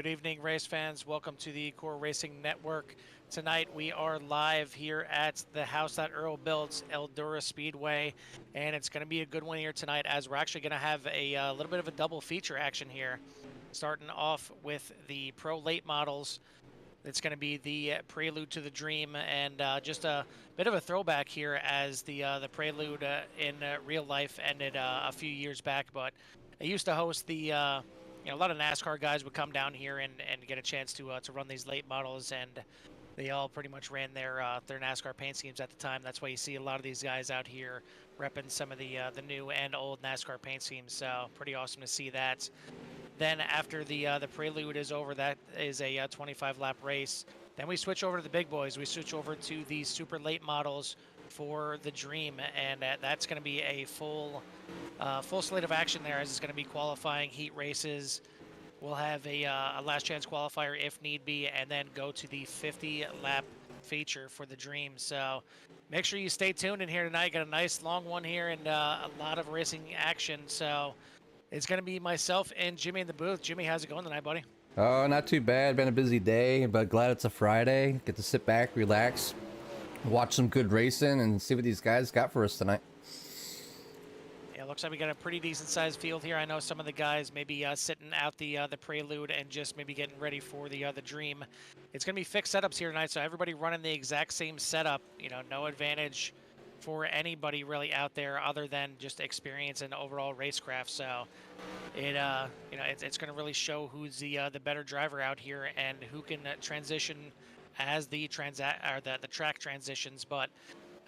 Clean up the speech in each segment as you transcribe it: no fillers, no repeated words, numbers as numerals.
Good evening, race fans. Welcome to the Core Racing Network. Tonight we are live here at the house that Earl built, Eldora Speedway, and it's going to be a good one here tonight as we're actually going to have a little bit of a double feature action here. Starting off with the Pro Late models. It's going to be the Prelude to the Dream, and just a bit of a throwback here as the Prelude in real life ended a few years back. But I used to host the, a lot of NASCAR guys would come down here and get a chance to run these late models, and they all pretty much ran their NASCAR paint schemes at the time. That's why you see a lot of these guys out here repping some of the new and old NASCAR paint schemes. So pretty awesome to see that. Then after the Prelude is over, that is a 25-lap race. Then we switch over to the big boys. We switch over to the super late models for the Dream, and that's going to be a full slate of action there, as it's going to be qualifying, heat races. We'll have a last chance qualifier if need be, and then go to the 50-lap feature for the Dream. So make sure you stay tuned in here tonight. Got a nice long one here and a lot of racing action. So it's going to be myself and Jimmy in the booth. Jimmy, how's it going tonight, buddy? Oh, not too bad. Been a busy day, but glad it's a Friday. Get to sit back, relax, watch some good racing, and see what these guys got for us tonight. Yeah, looks like we got a pretty decent sized field here. I know some of the guys maybe sitting out the Prelude and just maybe getting ready for the Dream. It's going to be fixed setups here tonight, so everybody running the exact same setup. No advantage for anybody really out there other than just experience and overall racecraft. So it's going to really show who's the better driver out here and who can transition as the track transitions. But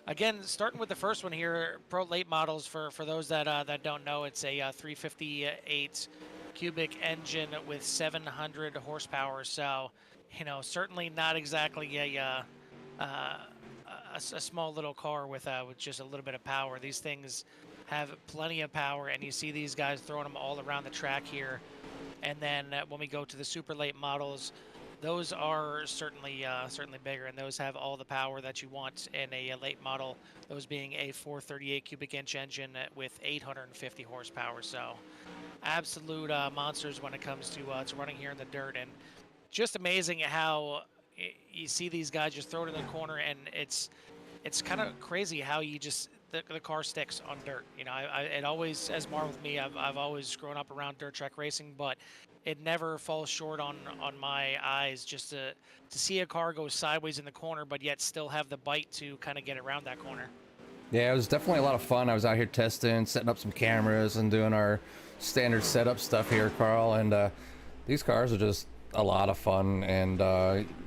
again, starting with the first one here, Pro Late models, for those that don't know, it's a 358 cubic engine with 700 horsepower. So certainly not exactly a small little car with just a little bit of power. These things have plenty of power, and you see these guys throwing them all around the track here. And then when we go to the super late models, those are certainly bigger, and those have all the power that you want in a late model, those being a 438 cubic inch engine with 850 horsepower. So absolute monsters when it comes to running here in the dirt. And just amazing how you see these guys just throw it in the corner, and it's kind of crazy how you just the car sticks on dirt. It always has marveled me. I've always grown up around dirt track racing, but it never falls short on my eyes just to see a car go sideways in the corner, but yet still have the bite to kind of get around that corner. Yeah, it was definitely a lot of fun. I was out here testing, setting up some cameras, and doing our standard setup stuff here, Carl. And these cars are just a lot of fun, and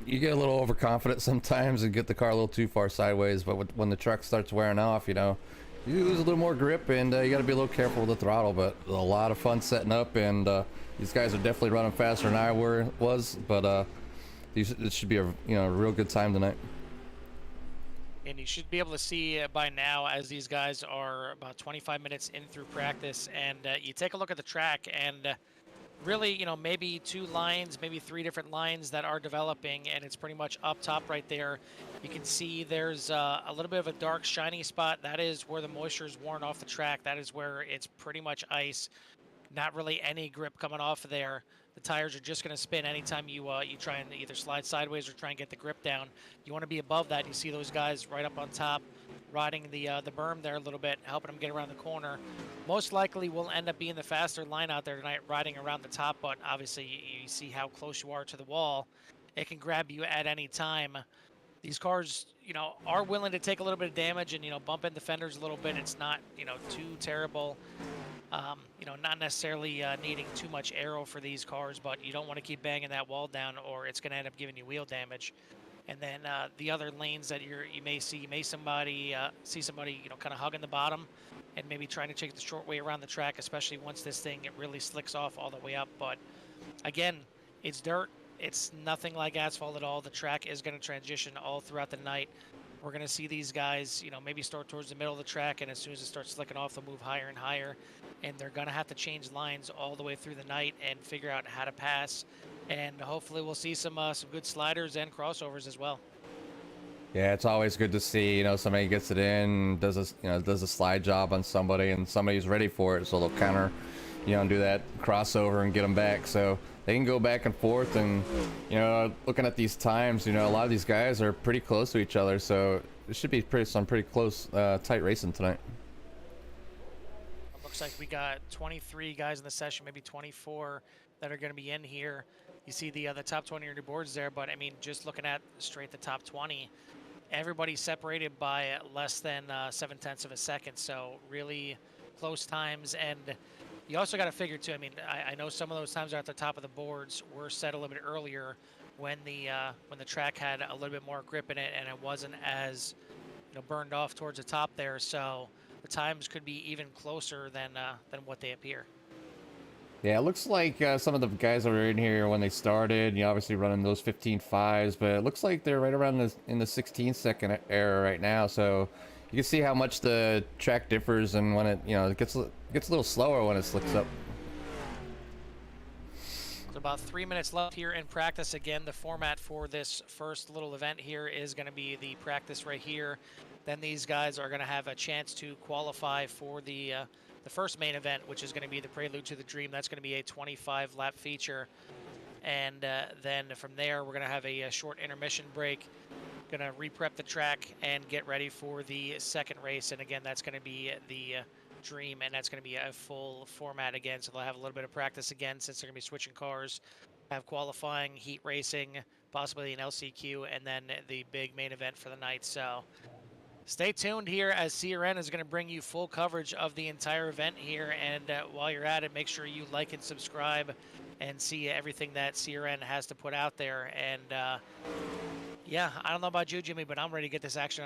you get a little overconfident sometimes and get the car a little too far sideways, but when the truck starts wearing off, you lose a little more grip, and you got to be a little careful with the throttle. But a lot of fun setting up, and these guys are definitely running faster than I was, but it should be a real good time tonight. And you should be able to see by now, as these guys are about 25 minutes in through practice, and you take a look at the track, and really, maybe two lines, maybe three different lines that are developing, and it's pretty much up top right there. You can see there's a little bit of a dark, shiny spot. That is where the moisture is worn off the track. That is where it's pretty much ice. Not really any grip coming off of there. The tires are just going to spin anytime you try and either slide sideways or try and get the grip down. You want to be above that. You see those guys right up on top, riding the berm there a little bit, helping them get around the corner. Most likely will end up being the faster line out there tonight, riding around the top, but obviously you see how close you are to the wall. It can grab you at any time. These cars, are willing to take a little bit of damage and, bump in the fenders a little bit. It's not, too terrible. Not necessarily needing too much aero for these cars, but you don't want to keep banging that wall down, or it's going to end up giving you wheel damage. And then the other lanes that you may see somebody kind of hugging the bottom and maybe trying to take the short way around the track, especially once this thing really slicks off all the way up. But again, it's dirt. It's nothing like asphalt at all. The track is going to transition all throughout the night. We're going to see these guys, maybe start towards the middle of the track, and as soon as it starts slicking off, they'll move higher and higher. And they're going to have to change lines all the way through the night and figure out how to pass. And hopefully we'll see some good sliders and crossovers as well. Yeah, it's always good to see, somebody gets it in, does a slide job on somebody, and somebody's ready for it, so they'll you know, do that crossover and get them back. So they can go back and forth. And, you know, looking at these times, you know, a lot of these guys are pretty close to each other. So it should be some pretty close, tight racing tonight. It looks like we got 23 guys in the session, maybe 24 that are going to be in here. You see the top 20 on your boards there, but I mean, just looking at straight the top 20, everybody's separated by less than 7/10 of a second. So really close times. And you also got to figure too, I mean, I know some of those times are at the top of the boards were set a little bit earlier when the track had a little bit more grip in it and it wasn't as, you know, burned off towards the top there. So the times could be even closer than what they appear. Yeah, it looks like some of the guys that were in here when they started, you know, obviously running those 15.5s, but it looks like they're right around in the 16-second era right now. So you can see how much the track differs, and when it, you know, it gets a little slower when it slicks up. So about 3 minutes left here in practice. Again, the format for this first little event here is going to be the practice right here. Then these guys are going to have a chance to qualify for the first main event, which is going to be the Prelude to the Dream. That's going to be a 25-lap feature. And then from there, we're going to have a short intermission break. Going to re-prep the track and get ready for the second race. And again, that's going to be the Dream, and that's going to be a full format again. So they'll have a little bit of practice again since they're going to be switching cars. Have qualifying, heat racing, possibly an LCQ, and then the big main event for the night. So stay tuned here as CRN is going to bring you full coverage of the entire event here. And while you're at it, make sure you like and subscribe and see everything that CRN has to put out there. And yeah, I don't know about you, Jimmy, but I'm ready to get this action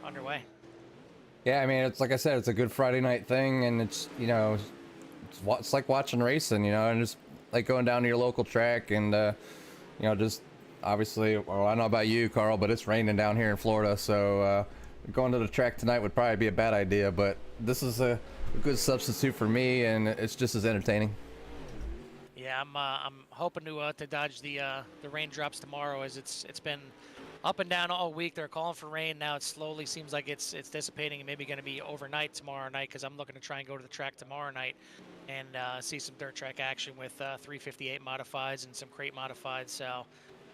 underway. Yeah, I mean, it's like I said, it's a good Friday night thing, and it's, you know, it's like watching racing, you know, and just like going down to your local track and, you know, just obviously, well, I don't know about you, Carl, but it's raining down here in Florida, so going to the track tonight would probably be a bad idea, but this is a good substitute for me, and it's just as entertaining. Yeah, I'm hoping to dodge the raindrops tomorrow, as it's been up and down all week. They're calling for rain now. It slowly seems like it's dissipating and maybe going to be overnight tomorrow night, because I'm looking to try and go to the track tomorrow night and see some dirt track action with 358 modifieds and some crate modifieds. So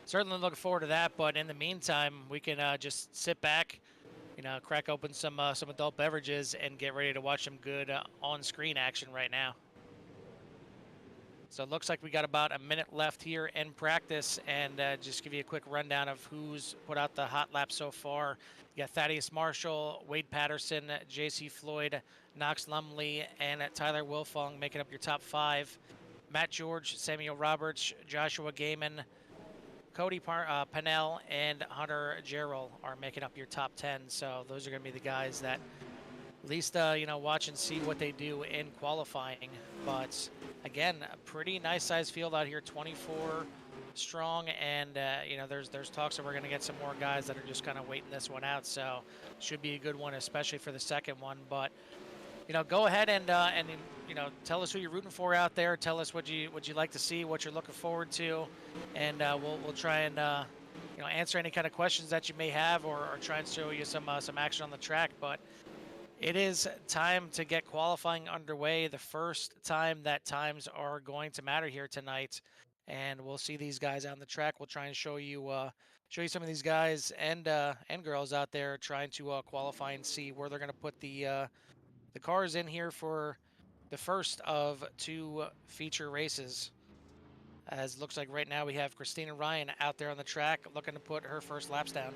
certainly looking forward to that. But in the meantime, we can just sit back, you know, crack open some adult beverages and get ready to watch some good on-screen action right now. So it looks like we got about a minute left here in practice, and just give you a quick rundown of who's put out the hot lap so far. You got Thaddeus Marshall, Wade Patterson, J.C. Floyd, Knox Lumley, and Tyler Wilfong making up your top 5. Matt George, Samuel Roberts, Joshua Gaiman, Cody Pennell, and Hunter Gerald are making up your top 10. So those are going to be the guys that at least, you know, watch and see what they do in qualifying. But again, a pretty nice sized field out here, 24 strong, and you know, there's talks that we're going to get some more guys that are just kind of waiting this one out. So should be a good one, especially for the second one. But you know, go ahead and you know, tell us who you're rooting for out there. Tell us what you like to see, what you're looking forward to, and we'll try and you know, answer any kind of questions that you may have, or try and show you some action on the track. But it is time to get qualifying underway. The first time that times are going to matter here tonight, and we'll see these guys out on the track. We'll try and show you some of these guys and girls out there trying to qualify and see where they're going to put the cars in here for the first of 2 feature races. As it looks like right now we have Christina Ryan out there on the track looking to put her first laps down.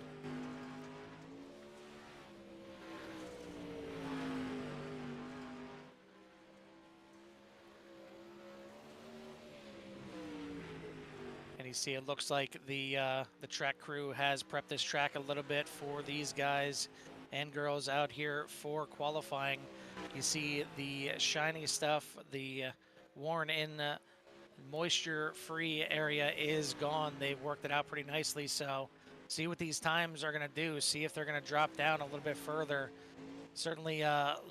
And you see, it looks like the track crew has prepped this track a little bit for these guys and girls out here for qualifying. You see the shiny stuff, the worn in moisture-free area is gone. They've worked it out pretty nicely. So see what these times are going to do. See if they're going to drop down a little bit further. Certainly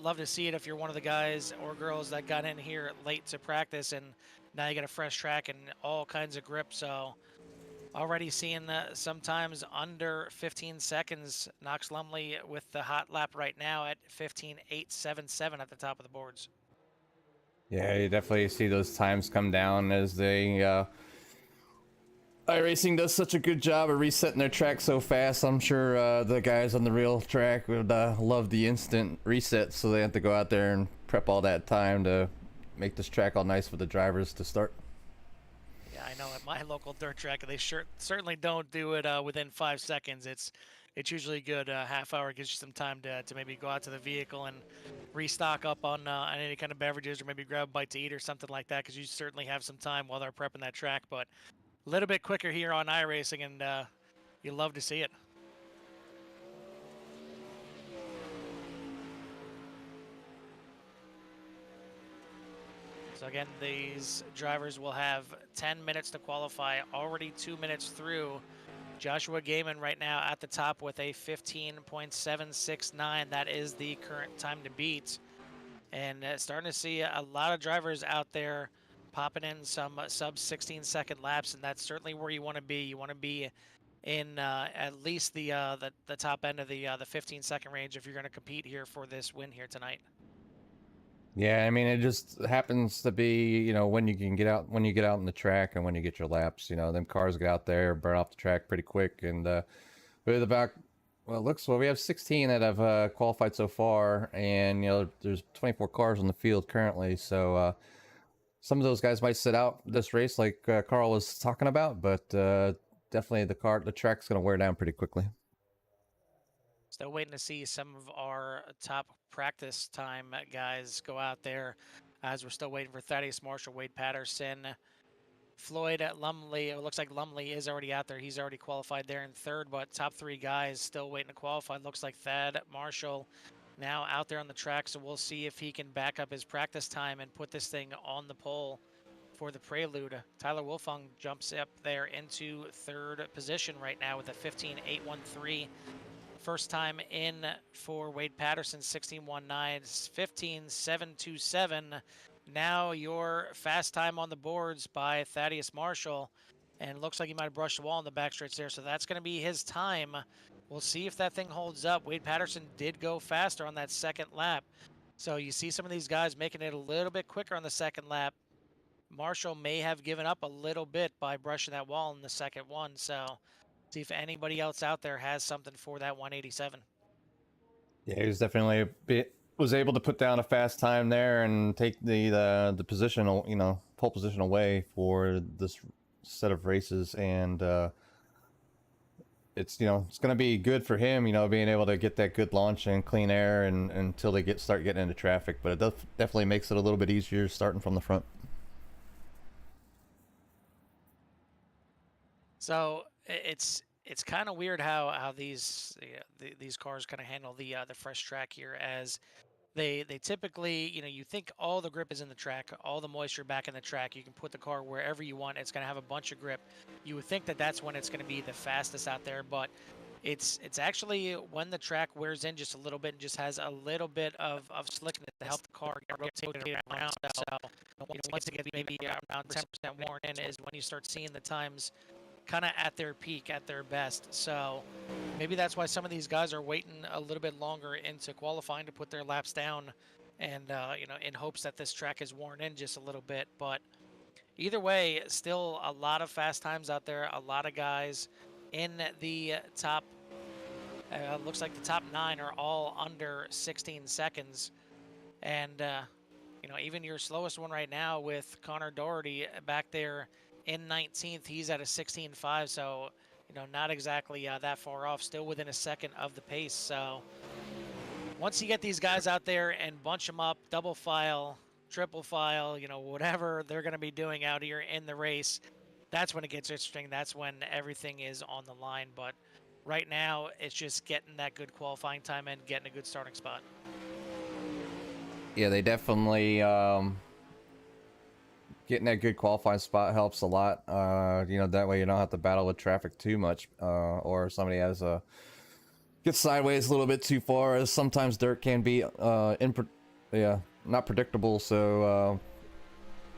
love to see it if you're one of the guys or girls that got in here late to practice and now you got a fresh track and all kinds of grip. So already seeing sometimes under 15 seconds. Knox Lumley with the hot lap right now at 15.877 at the top of the boards. Yeah, you definitely see those times come down as they iRacing does such a good job of resetting their track so fast. I'm sure the guys on the real track would love the instant reset, so they have to go out there and prep all that time to make this track all nice for the drivers to start. Yeah, I know at my local dirt track, they certainly don't do it within 5 seconds. It's usually good. Half hour gives you some time to maybe go out to the vehicle and restock up on any kind of beverages, or maybe grab a bite to eat or something like that, because you certainly have some time while they're prepping that track. But a little bit quicker here on iRacing, and you love to see it. So again, these drivers will have 10 minutes to qualify, already 2 minutes through. Joshua Gaiman right now at the top with a 15.769. That is the current time to beat. And starting to see a lot of drivers out there popping in some sub 16-second laps, and that's certainly where you want to be. You want to be in at least the top end of the 15-second range if you're going to compete here for this win here tonight. Yeah, I mean, it just happens to be, you know, when you can get out, when you get out in the track and when you get your laps, you know, them cars get out there, burn off the track pretty quick. And with about, well, we have 16 that have qualified so far, and, you know, there's 24 cars on the field currently. So some of those guys might sit out this race, like Carl was talking about, but definitely the track's going to wear down pretty quickly. Still waiting to see some of our top practice time guys go out there, as we're still waiting for Thaddeus Marshall, Wade Patterson, Floyd Lumley. It looks like Lumley is already out there. He's already qualified there in third, but top three guys still waiting to qualify. Looks like Thad Marshall now out there on the track, so we'll see if he can back up his practice time and put this thing on the pole for the prelude. Tyler Wolfung jumps up there into third position right now with a 15.813. First time in for Wade Patterson, 16.19, 15.727. Now your fast time on the boards by Thaddeus Marshall, and it looks like he might have brushed the wall in the backstretch there, so that's going to be his time. We'll see if that thing holds up. Wade Patterson did go faster on that second lap, so you see some of these guys making it a little bit quicker on the second lap. Marshall may have given up a little bit by brushing that wall in the second one, so see if anybody else out there has something for that 187. Yeah, he was definitely was able to put down a fast time there and take the position, you know, pole position away for this set of races. And it's, you know, it's going to be good for him, you know, being able to get that good launch and clean air and until they start getting into traffic. But it definitely makes it a little bit easier starting from the front. So it's kind of weird how these cars kind of handle the fresh track here, as they typically, you know, you think all the grip is in the track, all the moisture back in the track, you can put the car wherever you want, it's going to have a bunch of grip. You would think that that's when it's going to be the fastest out there, but it's actually when the track wears in just a little bit and just has a little bit of slickness to help the car get rotated around. So you know, once it gets maybe around 10% worn in is when you start seeing the times kind of at their peak, at their best. So maybe that's why some of these guys are waiting a little bit longer into qualifying to put their laps down, and you know, in hopes that this track is worn in just a little bit. But either way, still a lot of fast times out there, a lot of guys in the top. Looks like the top 9 are all under 16 seconds, and you know, even your slowest one right now with Connor Doherty back there in 19th, he's at a 16.5, so you know, not exactly that far off, still within a second of the pace. So once you get these guys out there and bunch them up, double file, triple file, you know, whatever they're going to be doing out here in the race, that's when it gets interesting. That's when everything is on the line. But right now, it's just getting that good qualifying time and getting a good starting spot. Yeah, they definitely getting that good qualifying spot helps a lot. You know, that way you don't have to battle with traffic too much, or somebody has gets sideways a little bit too far, as sometimes dirt can be not predictable. So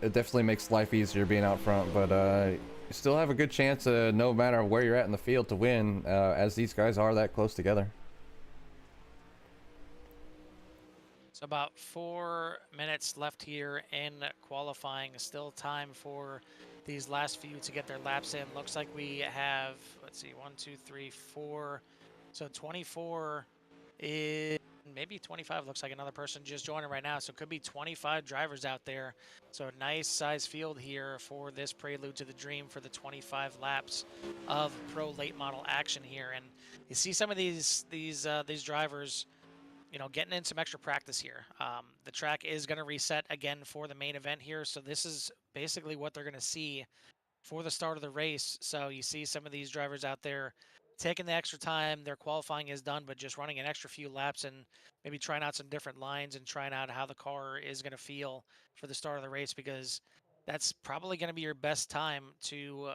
it definitely makes life easier being out front, but you still have a good chance, no matter where you're at in the field, to win, as these guys are that close together. So about 4 minutes left here in qualifying. Still time for these last few to get their laps in. Looks like we have, let's see, 1, 2, 3, 4. So 24 is maybe 25. Looks like another person just joining right now. So it could be 25 drivers out there. So a nice size field here for this prelude to the dream for the 25 laps of pro late model action here. And you see some of these drivers, you know, getting in some extra practice here. The track is going to reset again for the main event here. So this is basically what they're going to see for the start of the race. So you see some of these drivers out there taking the extra time. Their qualifying is done, but just running an extra few laps and maybe trying out some different lines and trying out how the car is going to feel for the start of the race, because that's probably going to be your best time to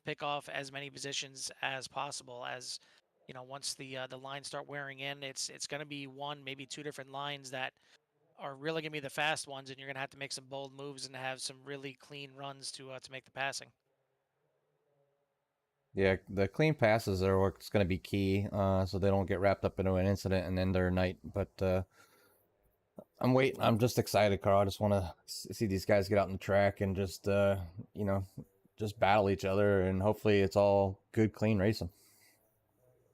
pick off as many positions as possible. As you know, once the lines start wearing in, it's going to be one, maybe two different lines that are really going to be the fast ones, and you're going to have to make some bold moves and have some really clean runs to make the passing. Yeah, the clean passes are what's going to be key, so they don't get wrapped up into an incident and end their night. But I'm waiting. I'm just excited, Carl. I just want to see these guys get out on the track and just, you know, just battle each other, and hopefully it's all good, clean racing.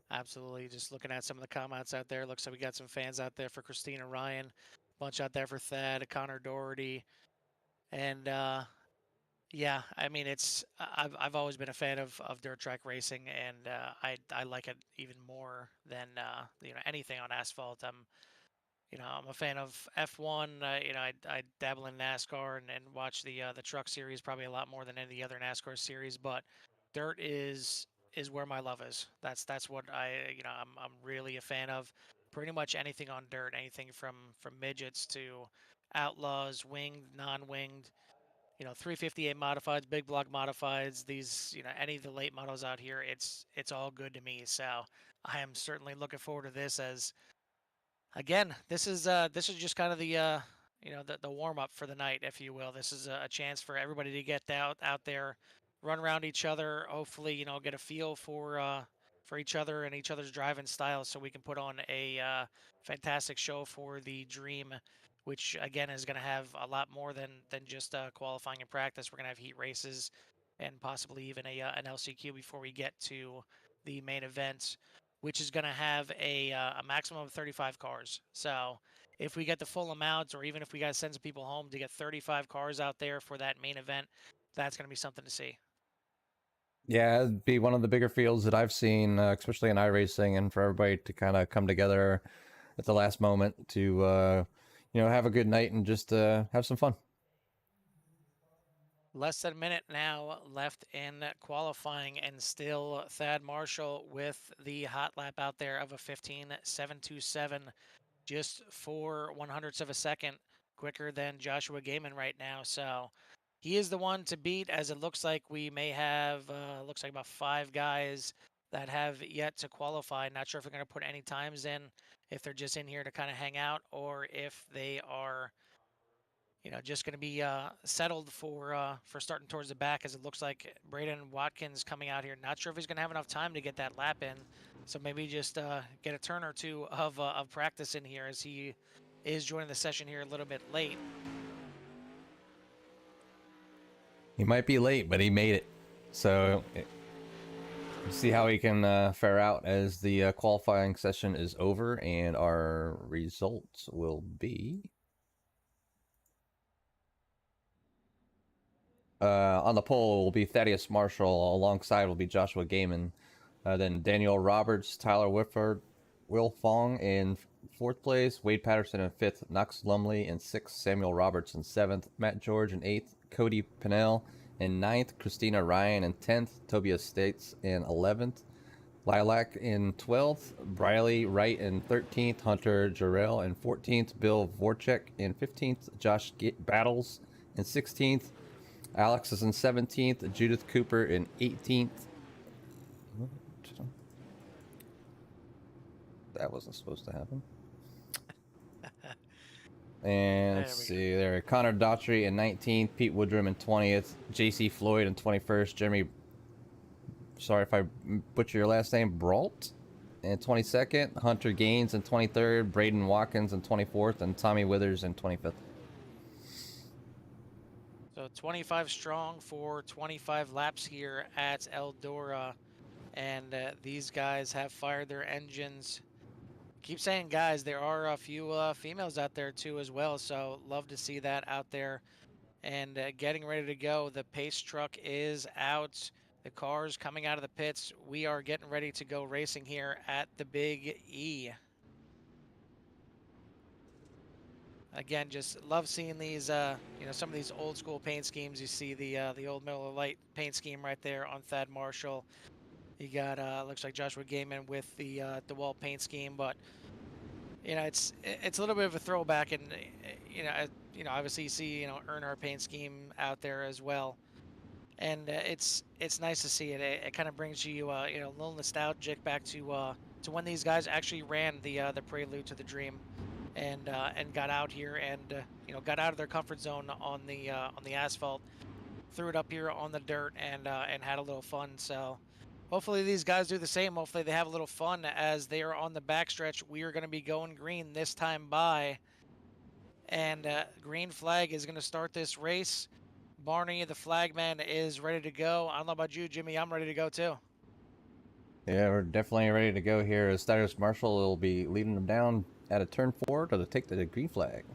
Absolutely. Just looking at some of the comments out there, looks like we got some fans out there for Christina Ryan, a bunch out there for Thad, Connor Doherty, and yeah, I mean, I've always been a fan of dirt track racing, and I like it even more than you know, anything on asphalt. I'm a fan of F1. I dabble in NASCAR and watch the truck series probably a lot more than any other NASCAR series. But dirt is where my love is. That's what I'm really a fan of. Pretty much anything on dirt, anything from midgets to outlaws, winged, non-winged. 358 modifieds, big block modifieds. These, any of the late models out here, it's all good to me. So I am certainly looking forward to this. As again, this is just kind of the warm up for the night, if you will. This is a chance for everybody to get out there, run around each other. Hopefully, get a feel for each other and each other's driving styles, so we can put on a fantastic show for the Dream, which again is going to have a lot more than just qualifying and practice. We're going to have heat races and possibly even an LCQ before we get to the main event, which is going to have a maximum of 35 cars. So if we get the full amount, or even if we got to send some people home to get 35 cars out there for that main event, that's going to be something to see. Yeah, it'd be one of the bigger fields that I've seen, especially in iRacing, and for everybody to kind of come together at the last moment to, have a good night and just have some fun. Less than a minute now left in qualifying, and still Thad Marshall with the hot lap out there of a 15.727, just 4/100ths of a second quicker than Joshua Gaiman right now. So he is the one to beat, as it looks like we may have, looks like about 5 guys that have yet to qualify. Not sure if they're going to put any times in, if they're just in here to kind of hang out, or if they are, just going to be settled for starting towards the back, as it looks like Braden Watkins coming out here. Not sure if he's going to have enough time to get that lap in, so maybe just get a turn or two of practice in here, as he is joining the session here a little bit late. He might be late, but he made it. So see how he can fare out as the qualifying session is over, and our results will be on the pole will be Thaddeus Marshall. Alongside will be Joshua Gaiman. Then Daniel Roberts, Tyler Whitford, Will Fong in fourth place, Wade Patterson in fifth, Knox Lumley in sixth, Samuel Roberts in seventh, Matt George in eighth, Cody Pinnell in ninth, Christina Ryan in 10th, Tobias States in 11th, Lilac in 12th, Briley Wright in 13th, Hunter Jarrell in 14th, Bill Vorchek in 15th, Josh Battles in 16th, Alex is in 17th, Judith Cooper in 18th. That wasn't supposed to happen. And let's see there. Connor Daughtry in 19th, Pete Woodrum in 20th, JC Floyd in 21st, Jeremy, sorry if I butcher your last name, Brault in 22nd, Hunter Gaines in 23rd, Braden Watkins in 24th, and Tommy Withers in 25th. So 25 strong for 25 laps here at Eldora. And these guys have fired their engines. Keep saying guys, there are a few females out there too as well. So love to see that out there. And getting ready to go. The pace truck is out. The car's coming out of the pits. We are getting ready to go racing here at the Big E. Again, just love seeing these, you know, some of these old school paint schemes. You see the old Miller Lite paint scheme right there on Thad Marshall. You got looks like Joshua Gaiman with the DeWalt paint scheme, but you know it's a little bit of a throwback, and you know obviously you see Earnhardt paint scheme out there as well, and it's nice to see it. It kind of brings you you know, a little nostalgic back to when these guys actually ran the Prelude to the Dream, and got out here and you know, got out of their comfort zone on the asphalt, threw it up here on the dirt, and had a little fun. So hopefully these guys do the same. Hopefully they have a little fun as they are on the backstretch. We are going to be going green this time by, and green flag is going to start this race. Barney, the flagman, is ready to go. I don't know about you, Jimmy. I'm ready to go too. Yeah, we're definitely ready to go here. As Stardust Marshall will be leading them down at a turn 4 to take the green flag.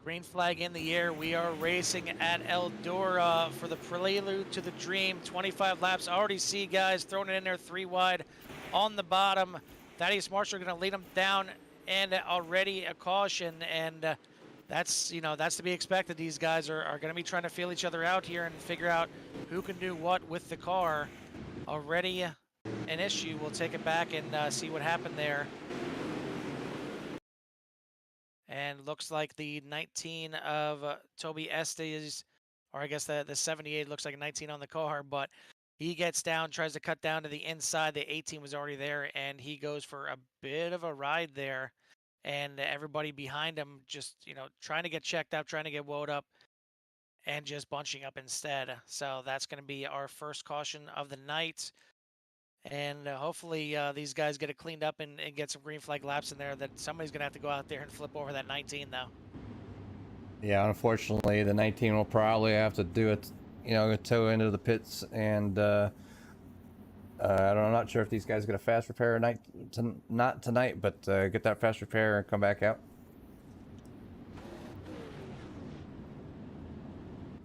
Green flag in the air. We are racing at Eldora for the Prelude to the Dream. 25 laps. Already see guys throwing it in there 3 wide on the bottom. Thaddeus Marshall going to lead them down, and already a caution, and that's, you know, that's to be expected. These guys are going to be trying to feel each other out here and figure out who can do what with the car. Already an issue. We'll take it back and see what happened there. And looks like the 19 of Toby Estes, or I guess the 78 looks like a 19 on the car, but he gets down, tries to cut down to the inside. The 18 was already there, and he goes for a bit of a ride there. And everybody behind him just, you know, trying to get checked up, trying to get woed up, and just bunching up instead. So that's going to be our first caution of the night. And hopefully these guys get it cleaned up and get some green flag laps in there. That somebody's going to have to go out there and flip over that 19 though. Yeah, unfortunately, the 19 will probably have to do it, you know, tow into the pits, and I'm not sure if these guys get a fast repair not tonight, but get that fast repair and come back out.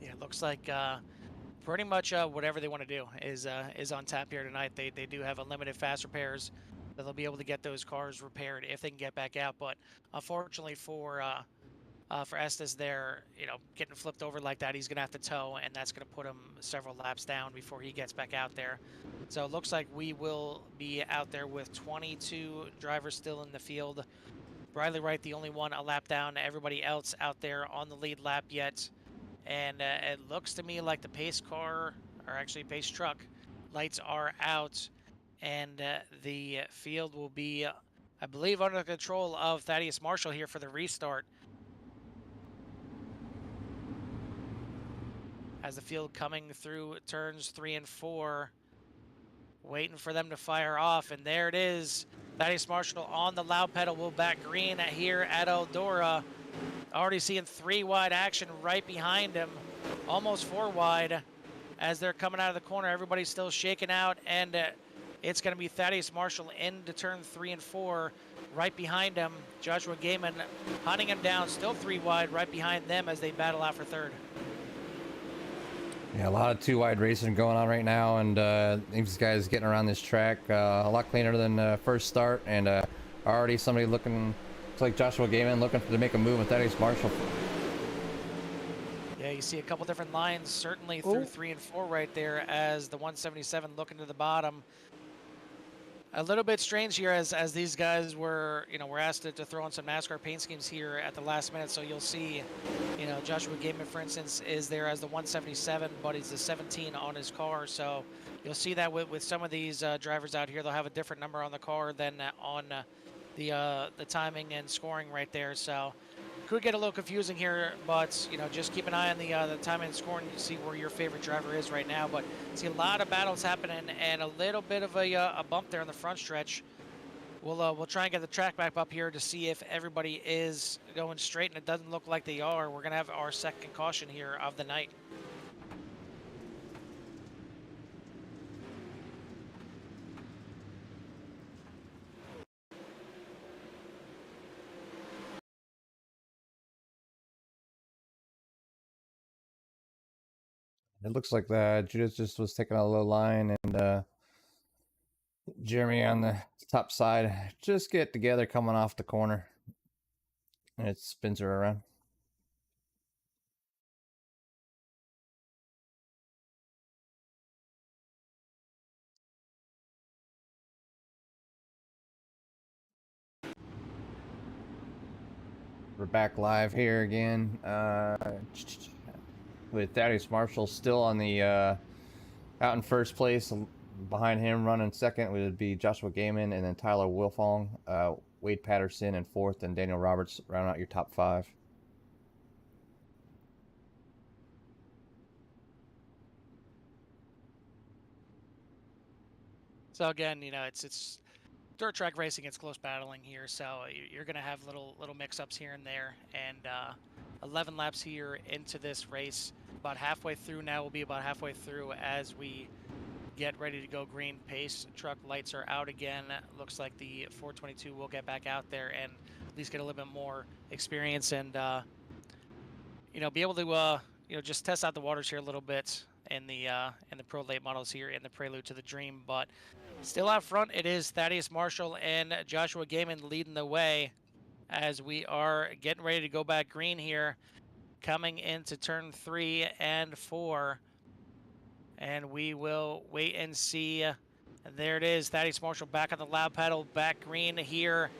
Yeah, it looks like pretty much whatever they want to do is on tap here tonight. They do have unlimited fast repairs that they'll be able to get those cars repaired if they can get back out. But unfortunately for Estes there, you know, getting flipped over like that, he's going to have to tow, and that's going to put him several laps down before he gets back out there. So it looks like we will be out there with 22 drivers still in the field. Bradley Wright, the only one a lap down. Everybody else out there on the lead lap yet. And it looks to me like the pace car, or actually pace truck, lights are out, and the field will be, I believe, under the control of Thaddeus Marshall here for the restart. As the field coming through turns 3 and 4, waiting for them to fire off, and there it is. Thaddeus Marshall on the loud pedal will back green here at Eldora. Already seeing 3 wide action right behind him, almost 4 wide as they're coming out of the corner. Everybody's still shaking out, and it's going to be Thaddeus Marshall into turn 3 and 4. Right behind him, Joshua Gaiman hunting him down, still 3 wide right behind them as they battle out for third. Yeah, a lot of 2 wide racing going on right now, and these guys getting around this track a lot cleaner than first start, and already somebody looking, it's like Joshua Gaiman looking to make a move with Thaddeus Marshall. Yeah, you see a couple different lines certainly through 3 and 4 right there as the 177 looking to the bottom. A little bit strange here as these guys were, you know, were asked to throw in some NASCAR paint schemes here at the last minute. So you'll see, you know, Joshua Gaiman, for instance, is there as the 177, but he's the 17 on his car. So you'll see that with some of these drivers out here, they'll have a different number on the car than on the timing and scoring right there. So could get a little confusing here, but you know, just keep an eye on the time and score and see where your favorite driver is right now. But see a lot of battles happening and a little bit of a bump there in the front stretch. We'll try and get the track back up here to see if everybody is going straight, and it doesn't look like they are. We're gonna have our second caution here of the night. It looks like Judith just was taking a low line, and Jeremy on the top side just get together coming off the corner, and it spins her around. We're back live here again with Thaddeus Marshall still on the out in first place. Behind him, running second, would be Joshua Gaiman, and then Tyler Wilfong, Wade Patterson in fourth, and Daniel Roberts round out your top five. So again, you know, it's dirt track racing. It's close battling here, so you're going to have little mix-ups here and there. And 11 laps here into this race. About halfway through now. We'll be about halfway through as we get ready to go green. Pace truck lights are out again. Looks like the 422 will get back out there and at least get a little bit more experience and you know, be able to you know, just test out the waters here a little bit in the pro late models here in the Prelude to the Dream. But still out front, it is Thaddeus Marshall and Joshua Gaiman leading the way as we are getting ready to go back green here, coming into turn 3 and 4. And we will wait and see. There it is, Thaddeus Marshall back on the loud pedal, back green here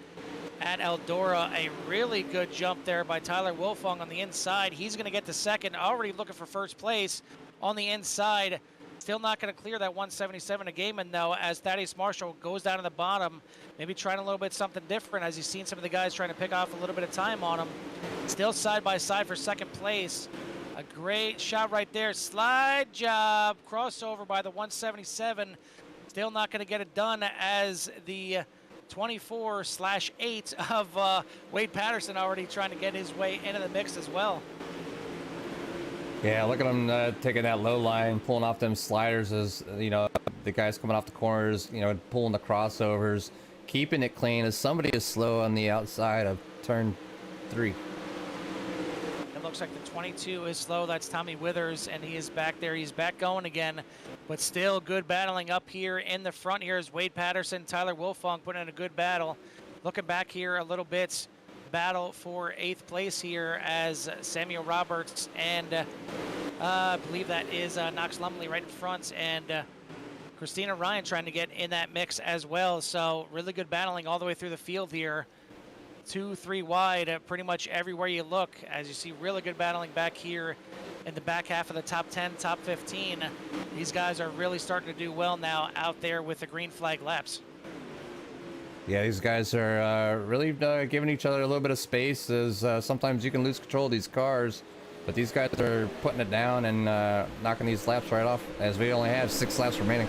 at Eldora. A really good jump there by Tyler Wilfong on the inside. He's going to get to second, already looking for first place on the inside. Still not going to clear that 177 a Gaiman, though, as Thaddeus Marshall goes down to the bottom, maybe trying a little bit something different as he's seen some of the guys trying to pick off a little bit of time on him. Still side by side for second place. A great shot right there. Slide job. Crossover by the 177. Still not going to get it done as the 24/8 of Wade Patterson already trying to get his way into the mix as well. Yeah, look at him taking that low line, pulling off them sliders as, you know, the guys coming off the corners, you know, pulling the crossovers, keeping it clean as somebody is slow on the outside of turn 3. It looks like the 22 is slow. That's Tommy Withers, and he is back there. He's back going again, but still good battling up here in the front. Here is Wade Patterson, Tyler Wilfong putting in a good battle. Looking back here a little bit, battle for 8th place here as Samuel Roberts and I believe that is Knox Lumley right in front, and Christina Ryan trying to get in that mix as well. So really good battling all the way through the field here. 2, 3 wide pretty much everywhere you look, as you see really good battling back here in the back half of the top 10, top 15. These guys are really starting to do well now out there with the green flag laps. Yeah, these guys are really giving each other a little bit of space, as sometimes you can lose control of these cars, but these guys are putting it down and knocking these laps right off, as we only have 6 laps remaining.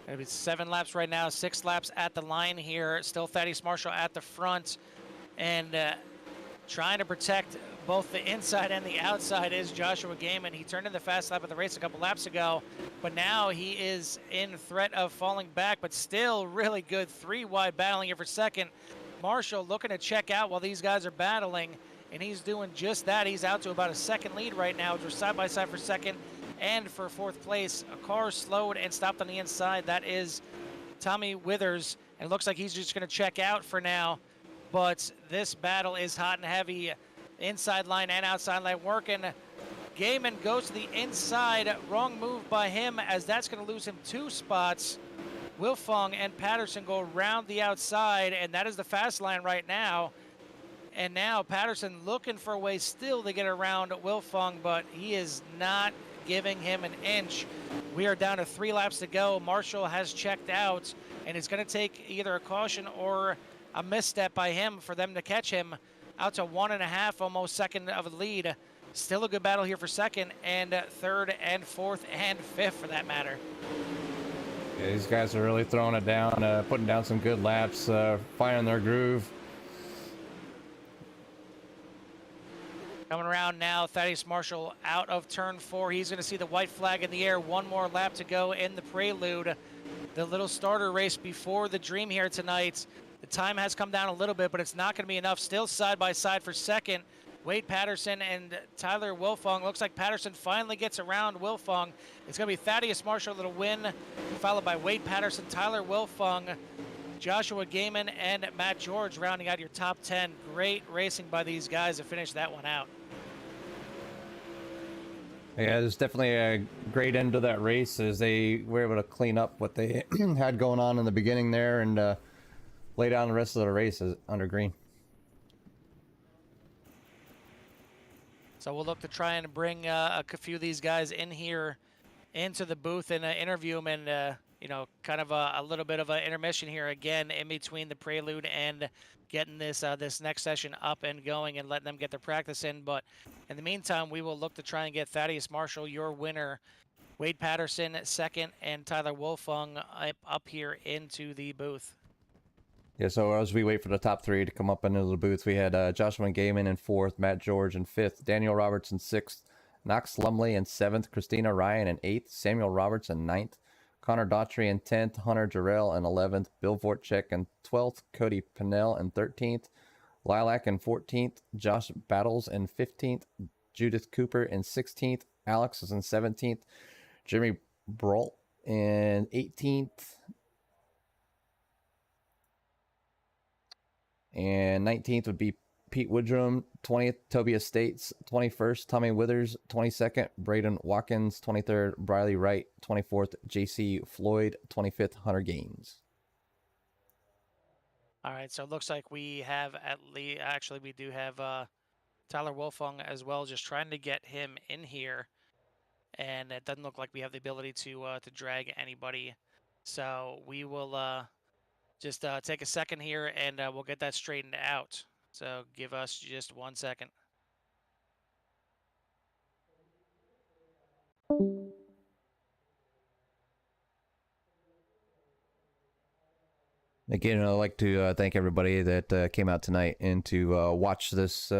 It's 7 laps right now, 6 laps at the line here. Still Thaddeus Marshall at the front, and trying to protect both the inside and the outside is Joshua Gaiman. He turned in the fast lap of the race a couple laps ago, but now he is in threat of falling back, but still really good 3 wide battling here for second. Marshall looking to check out while these guys are battling, and he's doing just that. He's out to about a second lead right now. We're side by side for second and for 4th place. A car slowed and stopped on the inside. That is Tommy Withers, and it looks like he's just going to check out for now. But this battle is hot and heavy. Inside line and outside line working. Gaiman goes to the inside. Wrong move by him, as that's going to lose him 2 spots. Wilfong and Patterson go around the outside, and that is the fast line right now. And now Patterson looking for a way still to get around Wilfong, but he is not giving him an inch. We are down to 3 laps to go. Marshall has checked out, and it's going to take either a caution or a misstep by him for them to catch him out to 1.5 almost second of a lead. Still a good battle here for second and third and fourth and fifth for that matter. Yeah, these guys are really throwing it down, putting down some good laps, finding their groove. Coming around now, Thaddeus Marshall out of turn 4. He's going to see the white flag in the air. One more lap to go in the prelude. The little starter race before the Dream here tonight. The time has come down a little bit, but it's not going to be enough. Still side by side for second. Wade Patterson and Tyler Wilfong. Looks like Patterson finally gets around Wilfong. It's going to be Thaddeus Marshall that'll win, followed by Wade Patterson, Tyler Wilfong, Joshua Gaiman, and Matt George rounding out your top 10. Great racing by these guys to finish that one out. Yeah, there's definitely a great end to that race as they were able to clean up what they had going on in the beginning there and lay down the rest of the race under green. So we'll look to try and bring a few of these guys in here into the booth and interview them and, you know, kind of a little bit of an intermission here again in between the prelude and getting this this next session up and going and letting them get their practice in. But in the meantime, we will look to try and get Thaddeus Marshall, your winner, Wade Patterson second, and Tyler Wolfung up here into the booth. Yeah, so as we wait for the top 3 to come up into the booth, we had Joshua Gaiman in 4th, Matt George in 5th, Daniel Roberts in 6th, Knox Lumley in 7th, Christina Ryan in 8th, Samuel Roberts in 9th, Connor Daughtry in 10th, Hunter Jarrell in 11th, Bill Vorchek in 12th, Cody Pinnell in 13th, Lilac in 14th, Josh Battles in 15th, Judith Cooper in 16th, Alex is in 17th, Jeremy Brolt in 18th, and 19th would be Pete Woodrum, 20th, Toby Estates, 21st, Tommy Withers, 22nd, Braden Watkins, 23rd, Briley Wright, 24th, JC Floyd, 25th, Hunter Gaines. All right, so it looks like we have at least, actually we do have Tyler Wolfung as well, just trying to get him in here. And it doesn't look like we have the ability to drag anybody. So we will just take a second here and we'll get that straightened out. So give us just 1 second. Again, I'd like to thank everybody that came out tonight and to watch this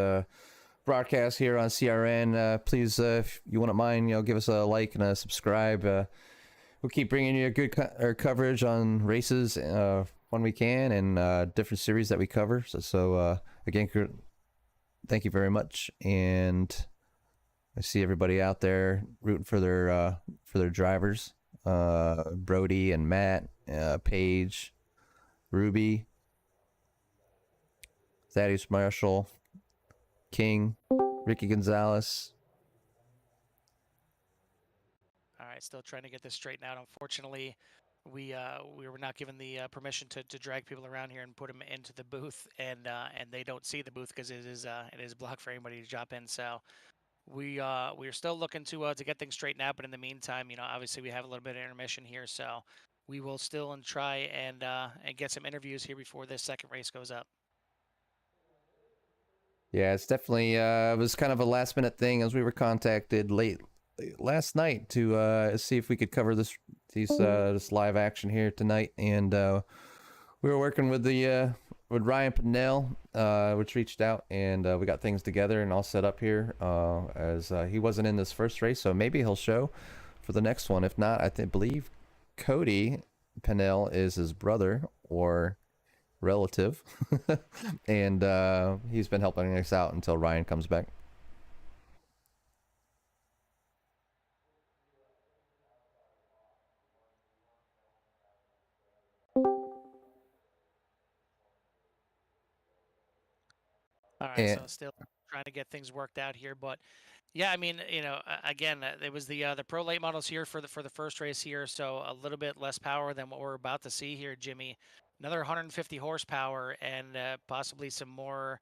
broadcast here on CRN. Please, if you wouldn't mind, give us a like and a subscribe. We'll keep bringing you a good coverage on races when we can and different series that we cover. So again, thank you very much, and I see everybody out there rooting for their drivers, Brody and Matt, Paige, Ruby, Thaddeus Marshall, King, Ricky Gonzalez. All right, still trying to get this straightened out. Unfortunately, we were not given the permission to drag people around here and put them into the booth, and they don't see the booth because it is blocked for anybody to drop in. So we're still looking to get things straightened out. But in the meantime, obviously we have a little bit of intermission here, so we will still try and get some interviews here before this second race goes up. Yeah, it's definitely it was kind of a last minute thing as we were contacted late last night to see if we could cover this live action here tonight, and we were working with Ryan Pinnell, which reached out, and we got things together and all set up here as he wasn't in this first race, so maybe he'll show for the next one. If not, I believe Cody Pinnell is his brother or relative, and he's been helping us out until Ryan comes back. All right, so still trying to get things worked out here, but yeah, I mean, again, it was the pro late models here for the first race here, so a little bit less power than what we're about to see here, Jimmy. Another 150 horsepower and possibly some more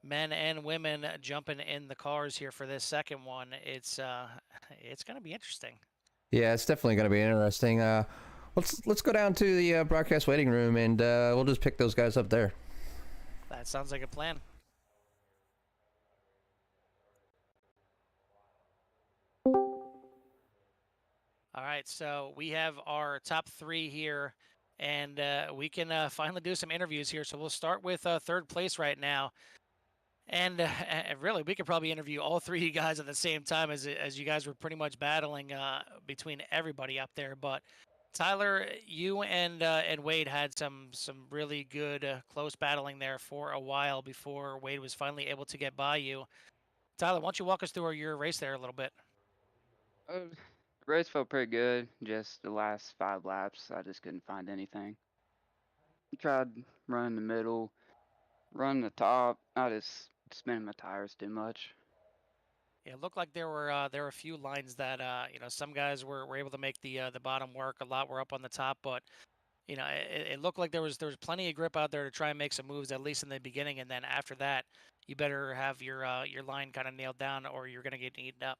men and women jumping in the cars here for this second one. It's going to be interesting. Yeah, it's definitely going to be interesting. Let's go down to the broadcast waiting room, and we'll just pick those guys up there. That sounds like a plan. All right, so we have our top 3 here, and we can finally do some interviews here. So we'll start with third place right now. And really, we could probably interview all 3 of you guys at the same time, as you guys were pretty much battling between everybody up there. But Tyler, you and Wade had some really good close battling there for a while before Wade was finally able to get by you. Tyler, why don't you walk us through your race there a little bit? Uh, race felt pretty good. Just the last 5 laps, I just couldn't find anything. Tried running the middle, running the top. I just spinning my tires too much. Yeah, it looked like there were a few lines that some guys were able to make the bottom work. A lot were up on the top, but it looked like there was plenty of grip out there to try and make some moves, at least in the beginning, and then after that, you better have your line kind of nailed down, or you're gonna get eaten up.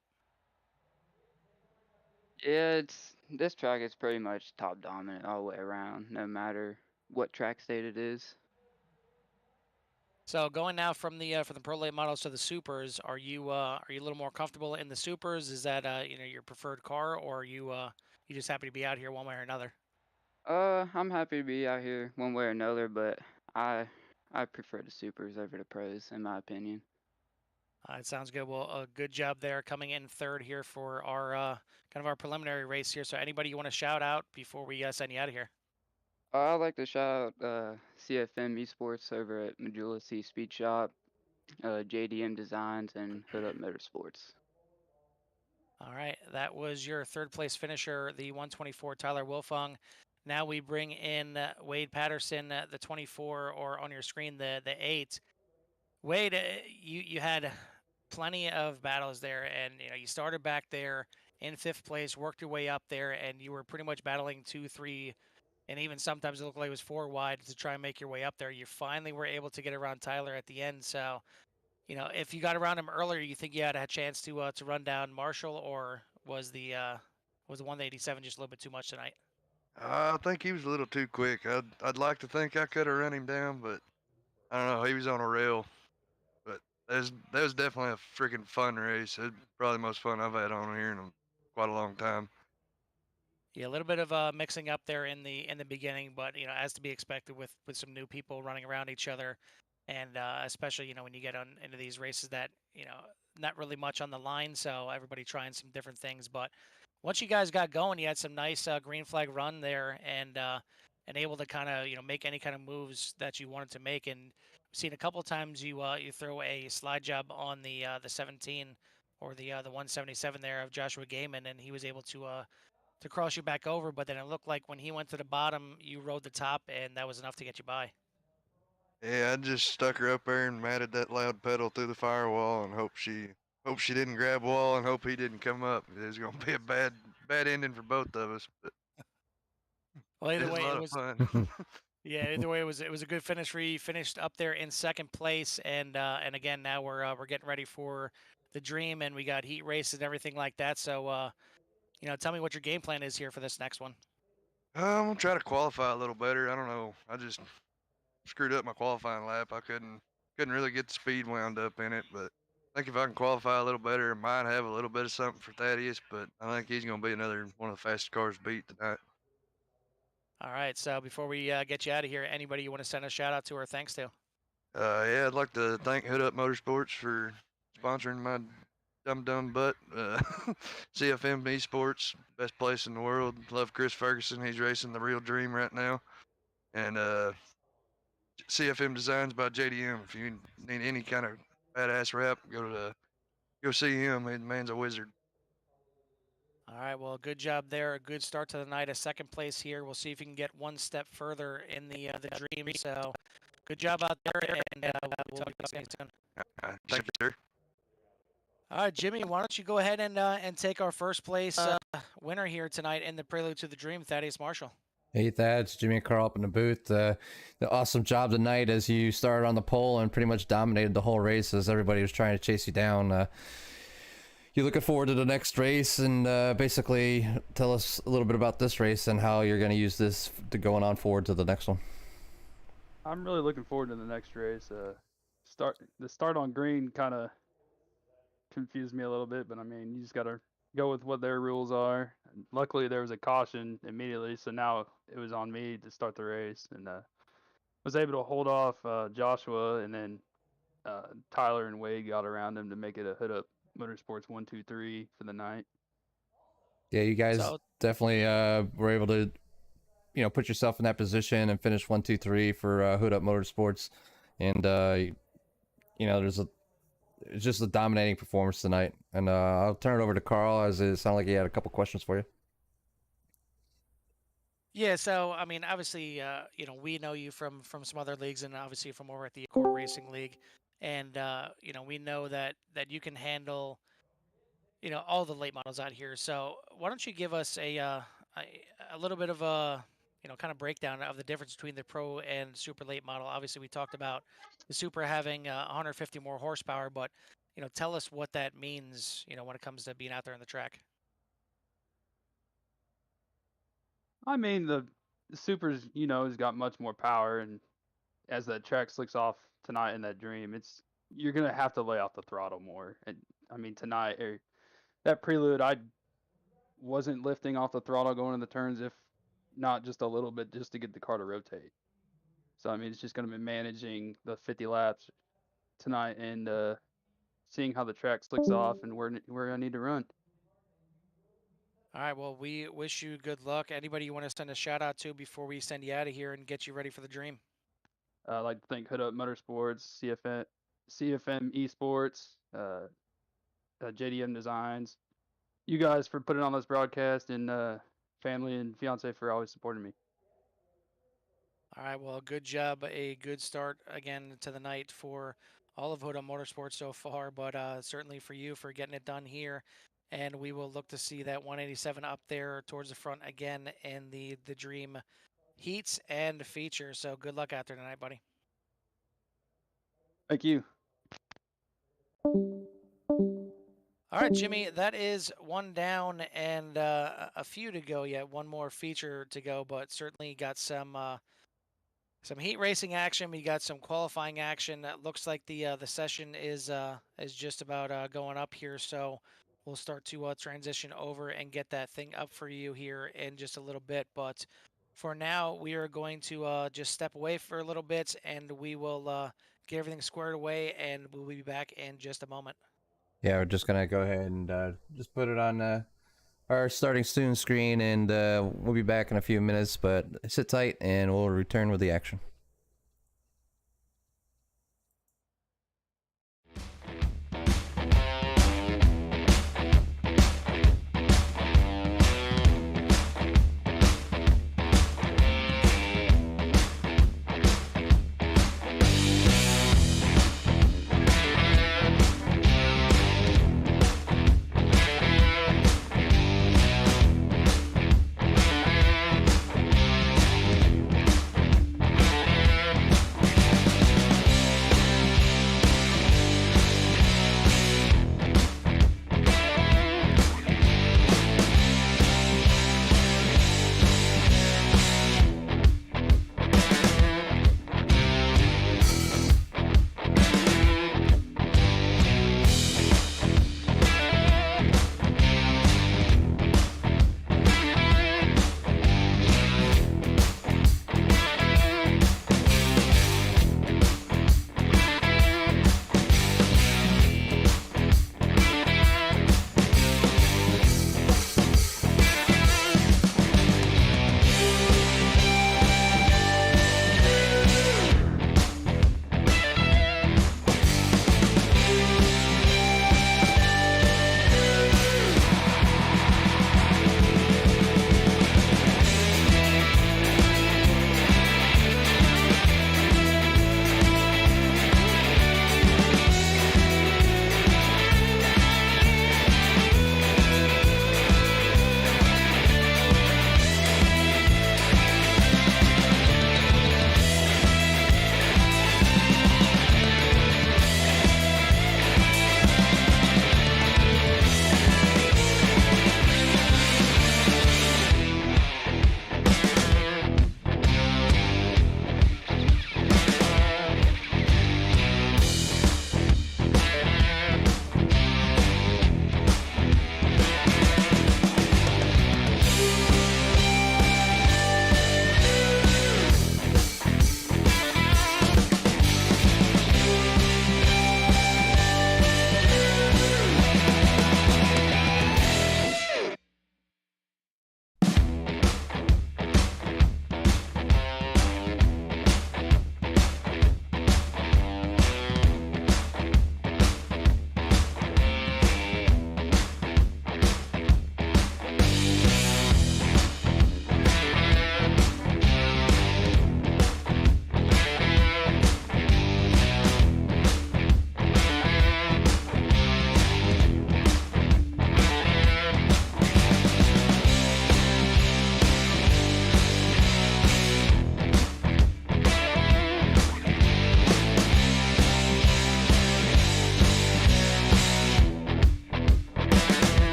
Yeah, this track is pretty much top dominant all the way around, no matter what track state it is. So going now from the pro late models to the supers, are you a little more comfortable in the supers? Is that your preferred car, or are you just happy to be out here one way or another? I'm happy to be out here one way or another, but I I prefer the supers over the pros in my opinion. It sounds good. Well, good job there coming in third here for our kind of our preliminary race here. So anybody you want to shout out before we send you out of here? I'd like to shout out CFM Esports over at Majula C Speed Shop, JDM Designs, and Hood Up Motorsports. All right, that was your third place finisher, the 124 Tyler Wilfong. Now we bring in Wade Patterson, the 24, or on your screen the 8. Wade, you had plenty of battles there, and you started back there in 5th place, worked your way up there, and you were pretty much battling 2, 3, and even sometimes it looked like it was 4 wide to try and make your way up there. You finally were able to get around Tyler at the end. So, if you got around him earlier, you think you had a chance to run down Marshall, or was the 187 just a little bit too much tonight? I think he was a little too quick. I'd like to think I could have run him down, but I don't know. He was on a rail. But that was definitely a freaking fun race. It's probably the most fun I've had on here in quite a long time. Yeah, a little bit of mixing up there in the beginning, but as to be expected with some new people running around each other, and especially when you get on into these races that not really much on the line, so everybody trying some different things. But once you guys got going, you had some nice green flag run there, and able to kind of make any kind of moves that you wanted to make. And we've seen a couple of times you throw a slide job on the 17 or the 177 there of Joshua Gaiman, and he was able to cross you back over, but then it looked like when he went to the bottom, you rode the top, and that was enough to get you by. Yeah, I just stuck her up there and matted that loud pedal through the firewall and hope she didn't grab wall and hope he didn't come up. It was gonna be a bad ending for both of us, but Well, it either was a way, it lot of was fun. yeah. Either way, it was a good finish for you. You finished up there in 2nd place, and again now we're getting ready for the Dream, and we got heat races and everything like that. So tell me what your game plan is here for this next one. I'm gonna try to qualify a little better. I don't know. I just screwed up my qualifying lap. I couldn't really get the speed wound up in it, but I think if I can qualify a little better, I might have a little bit of something for Thaddeus. But I think he's gonna be another one of the fastest cars to beat tonight. All right. So before we get you out of here, anybody you want to send a shout out to or thanks to? Yeah, I'd like to thank Hood Up Motorsports for sponsoring my dumb butt. CFM Esports, best place in the world. Love Chris Ferguson. He's racing the real dream right now. And CFM Designs by JDM. If you need any kind of badass rap, go see him. The man's a wizard. All right, well, good job there. A good start to the night. A 2nd place here. We'll see if you can get one step further in the Dream. So, good job out there, and we'll be talking soon. Thank you, sir. All right, Jimmy, why don't you go ahead and take our first place winner here tonight in the Prelude to the Dream, Thaddeus Marshall. Hey Thad, it's Jimmy and Carl up in the booth. The awesome job tonight as you started on the pole and pretty much dominated the whole race as everybody was trying to chase you down. You looking forward to the next race, and basically tell us a little bit about this race and how you're going to use this to going on forward to the next one. I'm really looking forward to the next race. The start on green kind of confused me a little bit, but I mean, you just gotta go with what their rules are. And luckily, there was a caution immediately, so now it was on me to start the race, and was able to hold off Joshua, and then Tyler and Wade got around him to make it a Hood Up Motorsports 1-2-3 for the night. Yeah, you guys So definitely were able to, put yourself in that position and finish 1-2-3 for Hood Up Motorsports, and it's just a dominating performance tonight. And I'll turn it over to Carl, as it sounded like he had a couple questions for you. yeah, so I mean, obviously, we know you from some other leagues, and obviously from over at the Core Racing League, and we know that you can handle all the late models out here. So why don't you give us a little bit of a kind of breakdown of the difference between the Pro and Super late model? Obviously, we talked about the Super having 150 more horsepower, but tell us what that means. When it comes to being out there on the track. I mean, the Supers, has got much more power, and as that track slicks off tonight in that dream, you're gonna have to lay off the throttle more. And I mean, tonight or that prelude, I wasn't lifting off the throttle going in the turns, if not just a little bit, just to get the car to rotate. So I mean, it's just gonna be managing the 50 laps tonight and seeing how the track slicks off and where I need to run. All right. Well, we wish you good luck. Anybody you want to send a shout out to before we send you out of here and get you ready for the dream? I'd like to thank Hood Up Motorsports, CFM Esports, JDM Designs, you guys for putting on this broadcast, and family and fiance for always supporting me. All right. Well, good job. A good start again to the night for all of Hood Up Motorsports so far, but certainly for you for getting it done here. And we will look to see that 187 up there towards the front again in the Dream heats and features. So good luck out there tonight, buddy. Thank you. All right, Jimmy, that is one down and a few to go yet. One more feature to go, but certainly got some heat racing action. We got some qualifying action. It looks like the session is just about going up here, so we'll start to transition over and get that thing up for you here in just a little bit. But for now, we are going to just step away for a little bit, and we will get everything squared away, and we'll be back in just a moment. Yeah, we're just gonna go ahead and just put it on our starting student screen, and we'll be back in a few minutes, but sit tight and we'll return with the action.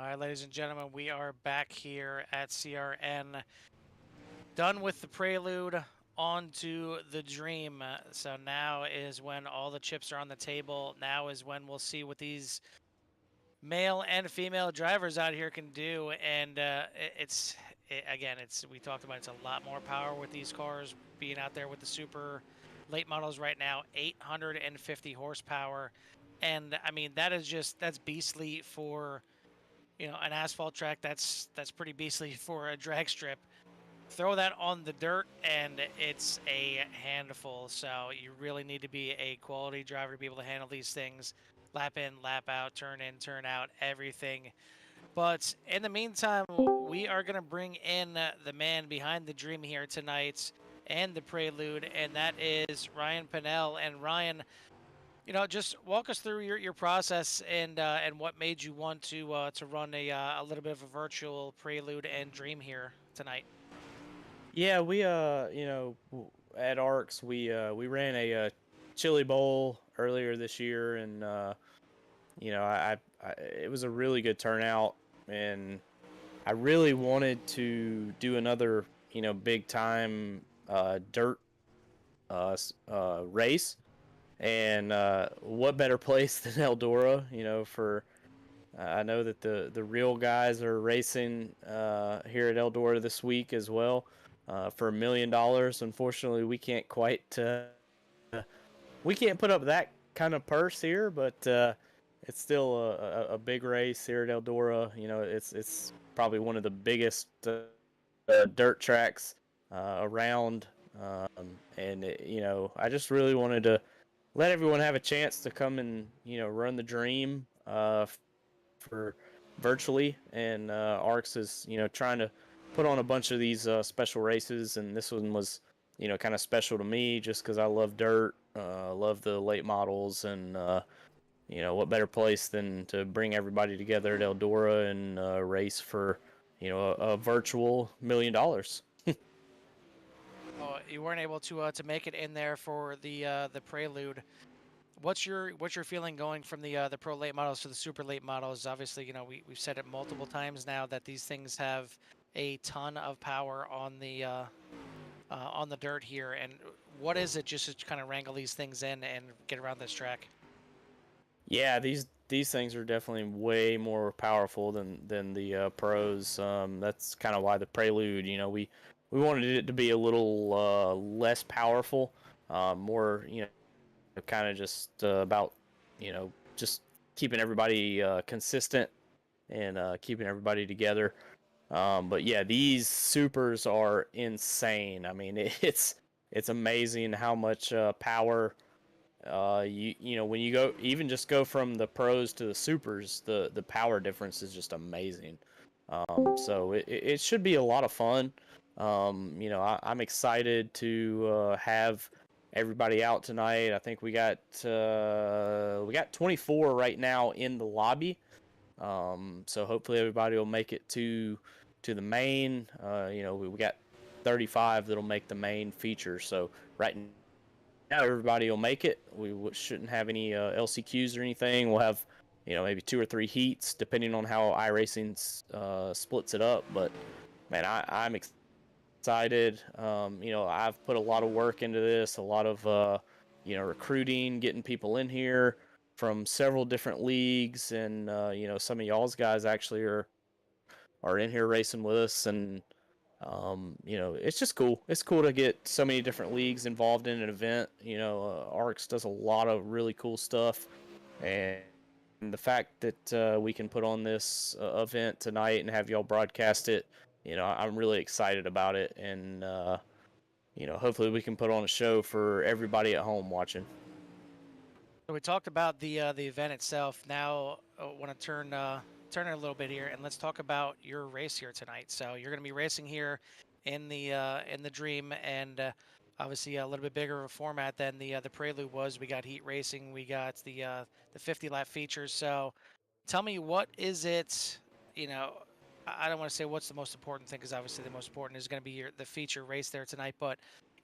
All right, ladies and gentlemen, we are back here at CRN. Done with the prelude, on to the dream. So now is when all the chips are on the table. Now is when we'll see what these male and female drivers out here can do. And again, we talked about it's a lot more power with these cars being out there with the super late models right now, 850 horsepower. And I mean, that's beastly for an asphalt track. That's pretty beastly for a drag strip. Throw that on the dirt and it's a handful. So you really need to be a quality driver to be able to handle these things. Lap in, lap out, turn in, turn out, everything. But in the meantime, we are going to bring in the man behind the dream here tonight and the prelude, and that is Ryan Pinnell. And Ryan, just walk us through your process and what made you want to run a little bit of a virtual prelude and dream here tonight. Yeah, we at ARCS we ran a chili bowl earlier this year, and I it was a really good turnout, and I really wanted to do another big time dirt race, and what better place than Eldora, for I know that the real guys are racing here at Eldora this week as well for $1 million. Unfortunately, we can't we can't put up that kind of purse here, but it's still a big race here at Eldora. It's probably one of the biggest dirt tracks around, and I just really wanted to let everyone have a chance to come and run the dream for virtually, and ARCS is trying to put on a bunch of these special races, and this one was kind of special to me just because I love dirt, love the late models, and what better place than to bring everybody together at Eldora and race for a virtual $1 million. Oh, you weren't able to make it in there for the prelude. What's your feeling going from the pro late models to the super late models? Obviously, we've said it multiple times now that these things have a ton of power on the dirt here. And what is it just to kind of wrangle these things in and get around this track? Yeah, these things are definitely way more powerful than the pros. That's kind of why the prelude, we wanted it to be a little less powerful, more kind of just about just keeping everybody consistent and keeping everybody together. But yeah, these supers are insane. I mean, it's amazing how much power when you go from the pros to the supers, the power difference is just amazing. So it should be a lot of fun. I'm excited to have everybody out tonight. I think we got 24 right now in the lobby. So hopefully everybody will make it to the main. We got 35 that'll make the main feature. So right now everybody will make it. We shouldn't have any LCQs or anything. We'll have maybe 2 or 3 heats depending on how iRacing splits it up. But man, I'm excited. I've put a lot of work into this, a lot of recruiting, getting people in here from several different leagues, and some of y'all's guys actually are in here racing with us, and it's just cool. It's cool to get so many different leagues involved in an event. ARCS does a lot of really cool stuff, and the fact that we can put on this event tonight and have y'all broadcast it, I'm really excited about it, and hopefully we can put on a show for everybody at home watching. So we talked about the event itself. Now I want to turn it a little bit here, and let's talk about your race here tonight. So you're going to be racing here in the Dream, and obviously a little bit bigger of a format than the Prelude was. We got heat racing, we got the 50 lap features. So tell me, what is it? I don't want to say what's the most important thing, because obviously the most important is going to be the feature race there tonight. But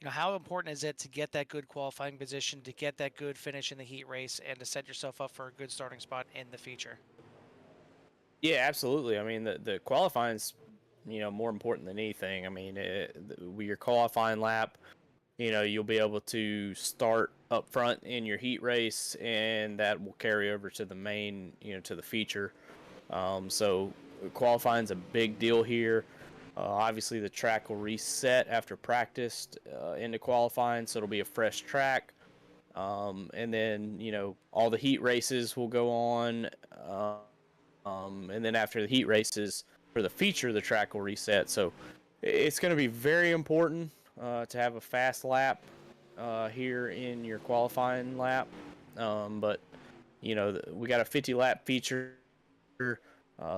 how important is it to get that good qualifying position, to get that good finish in the heat race, and to set yourself up for a good starting spot in the feature? Yeah, absolutely. I mean, the qualifying's, more important than anything. I mean, with your qualifying lap, you'll be able to start up front in your heat race, and that will carry over to the main, to the feature. So qualifying's a big deal here. Obviously, the track will reset after practice into qualifying, so it'll be a fresh track. And then, all the heat races will go on. And then after the heat races for the feature, the track will reset. So it's going to be very important to have a fast lap here in your qualifying lap. But, we got a 50 lap feature.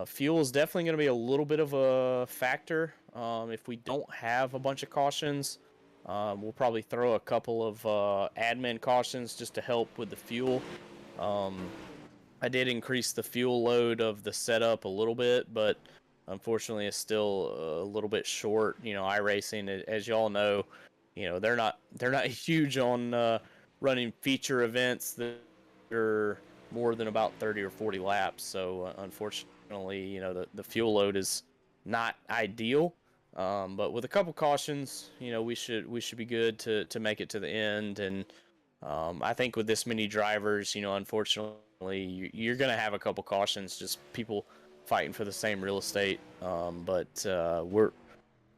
Fuel is definitely going to be a little bit of a factor. If we don't have a bunch of cautions, we'll probably throw a couple of admin cautions just to help with the fuel. I did increase the fuel load of the setup a little bit, but unfortunately it's still a little bit short. iRacing, as y'all know, they're not huge on running feature events that are more than about 30 or 40 laps. So unfortunately, the fuel load is not ideal. But with a couple cautions, we should be good to make it to the end. And I think with this many drivers, unfortunately, you're going to have a couple cautions, just people fighting for the same real estate. But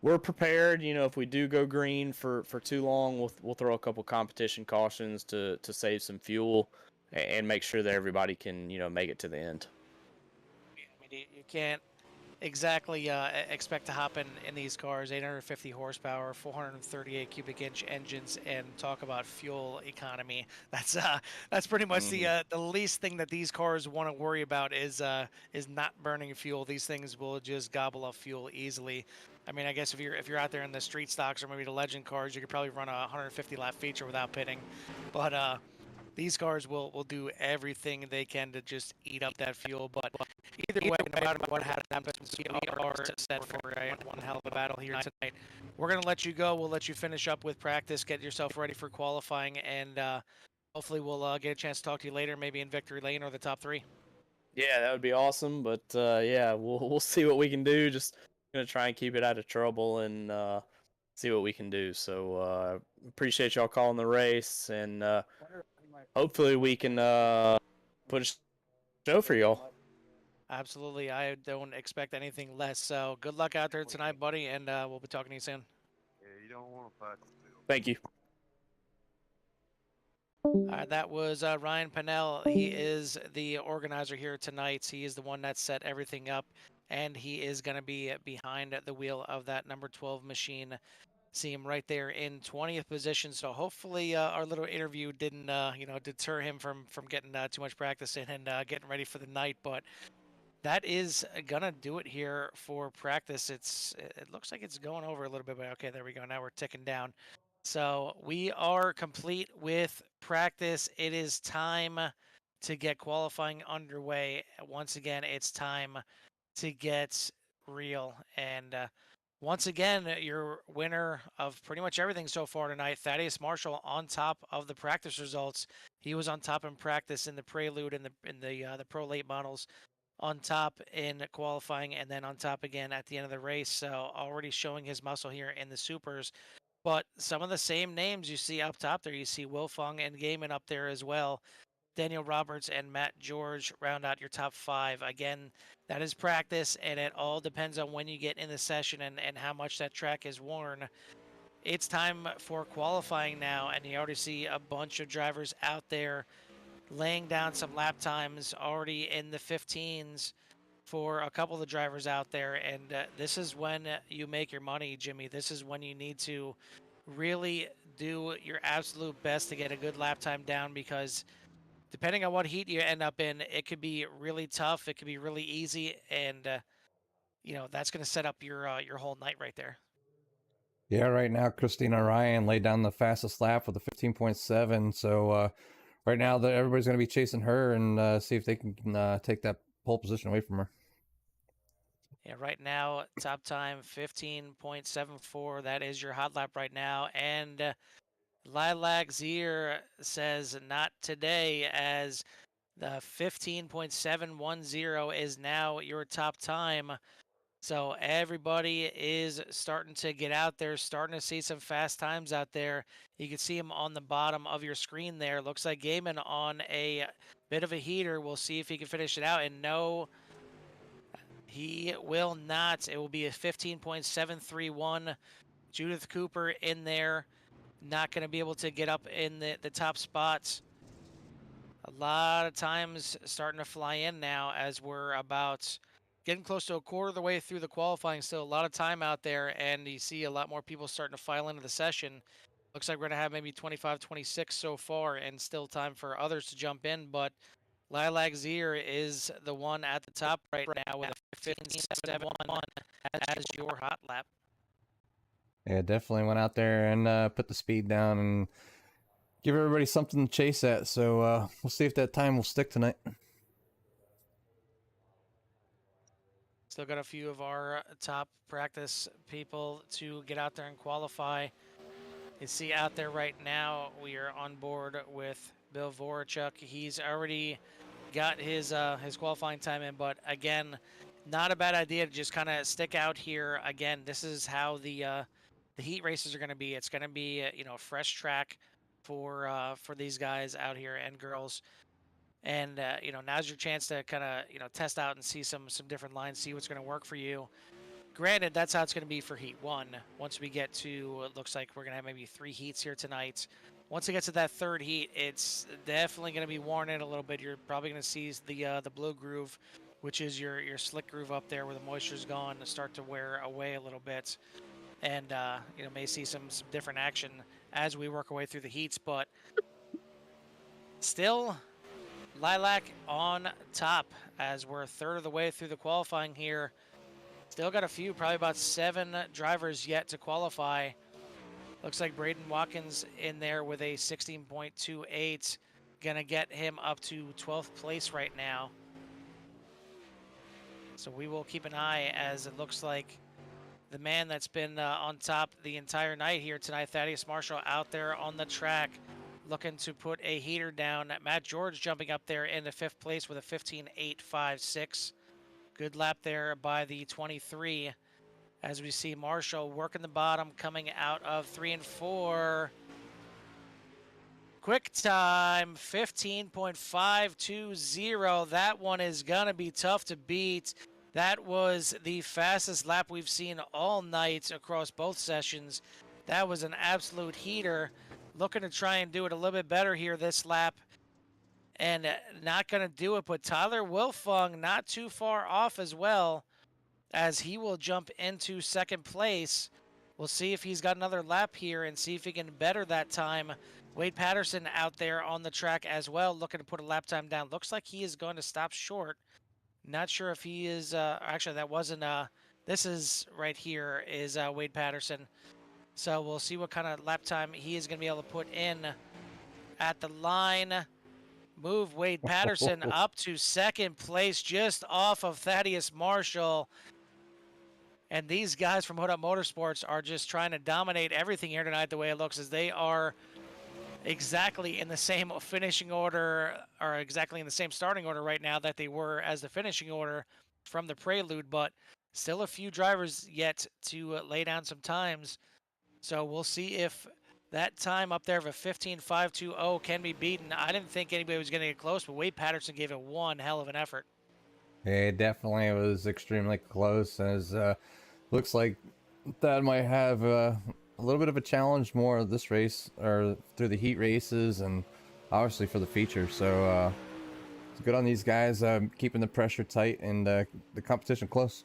we're prepared. If we do go green for too long, we'll throw a couple competition cautions to save some fuel and make sure that everybody can make it to the end. I mean, you can't exactly expect to hop in these cars, 850 horsepower, 438 cubic inch engines, and talk about fuel economy. That's pretty much the least thing that these cars want to worry about is not burning fuel. These things will just gobble up fuel easily. I mean, I guess if you're out there in the street stocks or maybe the legend cars, you could probably run a 150 lap feature without pitting, but these cars will do everything they can to just eat up that fuel. But either way, no matter what happens, we are set for one hell of a battle here tonight. We're going to let you go. We'll let you finish up with practice, get yourself ready for qualifying, and hopefully we'll get a chance to talk to you later, maybe in victory lane or the top 3. Yeah, that would be awesome. But yeah, we'll see what we can do. Just gonna try and keep it out of trouble and see what we can do. So appreciate y'all calling the race, and hopefully we can put a show for y'all. Absolutely. I don't expect anything less. So good luck out there tonight, buddy, and we'll be talking to you soon. Yeah, you don't want to fight. Thank you. That was Ryan Pennell. He is the organizer here tonight. He is the one that set everything up, and he is going to be behind the wheel of that number 12 machine. See him right there in 20th position. So hopefully our little interview didn't, deter him from getting too much practice in and getting ready for the night. But that is gonna do it here for practice. It looks like it's going over a little bit, but okay, there we go. Now we're ticking down. So we are complete with practice. It is time to get qualifying underway. Once again, it's time to get real. And once again, your winner of pretty much everything so far tonight, Thaddeus Marshall, on top of the practice results. He was on top in practice in the prelude and the pro late models, on top in qualifying, and then on top again at the end of the race. So already showing his muscle here in the supers. But some of the same names you see up top there, you see Will Fung and Gaiman up there as well. Daniel Roberts and Matt George round out your top 5. Again, that is practice, and it all depends on when you get in the session and how much that track is worn. It's time for qualifying now, and you already see a bunch of drivers out there laying down some lap times already in the 15s for a couple of the drivers out there. And this is when you make your money, Jimmy. This is when you need to really do your absolute best to get a good lap time down, because depending on what heat you end up in, it could be really tough. It could be really easy. And, that's going to set up your whole night right there. Yeah, right now, Christina Ryan laid down the fastest lap with a 15.7. So right now, everybody's going to be chasing her and see if they can take that pole position away from her. Yeah, right now, top time 15.74. That is your hot lap right now. And Lilac Zier says not today, as The 15.710 is now your top time. So everybody is starting to get out there, starting to see some fast times out there. You can see them on the bottom of your screen there. Looks like Gaiman on a bit of a heater. We'll see if he can finish it out. And no, he will not. It will be a 15.731. Judith Cooper in there. Not going to be able to get up in the top spots. A lot of times starting to fly in now as we're about getting close to a quarter of the way through the qualifying. Still a lot of time out there, and you see a lot more people starting to file into the session. Looks like we're going to have maybe 25, 26 so far, and still time for others to jump in. But Lilac Zier is the one at the top right now with a 15.71 as your hot lap. Yeah, definitely went out there and put the speed down and give everybody something to chase at. So we'll see if that time will stick tonight. Still got a few of our top practice people to get out there and qualify. You see out there right now, we are on board with Bill Vorachuk. He's already got his qualifying time in, but again, not a bad idea to just kind of stick out here. Again, this is how the heat races are going to be. It's going to be a fresh track for these guys out here and girls. And now's your chance to kind of test out and see some different lines, see what's going to work for you. Granted, that's how it's going to be for heat 1. Once we get to, it looks like we're going to have maybe 3 heats here tonight. Once it gets to that 3rd heat, it's definitely going to be worn in a little bit. You're probably going to see the blue groove, which is your slick groove up there where the moisture's gone, to start to wear away a little bit. And may see some different action as we work our way through the heats, but still Lilac on top as we're 1/3 of the way through the qualifying here. Still got a few, probably about 7 drivers yet to qualify. Looks like Braden Watkins in there with a 16.28. Gonna get him up to 12th place right now. So we will keep an eye, as it looks like the man that's been on top the entire night here tonight, Thaddeus Marshall, out there on the track, looking to put a heater down. Matt George jumping up there into 5th place with a 15.856. Good lap there by the 23. As we see Marshall working the bottom, coming out of 3 and 4. Quick time, 15.520. That one is going to be tough to beat. That was the fastest lap we've seen all night across both sessions. That was an absolute heater. Looking to try and do it a little bit better here this lap. And not going to do it, but Tyler Wilfung not too far off as well, as he will jump into 2nd place. We'll see if he's got another lap here and see if he can better that time. Wade Patterson out there on the track as well, looking to put a lap time down. Looks like he is going to stop short. Not sure if he is, actually that wasn't, this is right here is Wade Patterson. So we'll see what kind of lap time he is going to be able to put in at the line. Move Wade Patterson up to 2nd place, just off of Thaddeus Marshall. And these guys from Hood Up Motorsports are just trying to dominate everything here tonight, the way it looks, as they are exactly in the same finishing order, or exactly in the same starting order right now that they were as the finishing order from the prelude, but still a few drivers yet to lay down some times. So we'll see if that time up there of a 15.520 can be beaten. I didn't think anybody was going to get close, but Wade Patterson gave it one hell of an effort. It definitely was extremely close, as looks like that might have a little bit of a challenge more this race, or through the heat races, and obviously for the feature. So it's good on these guys, keeping the pressure tight and the competition close.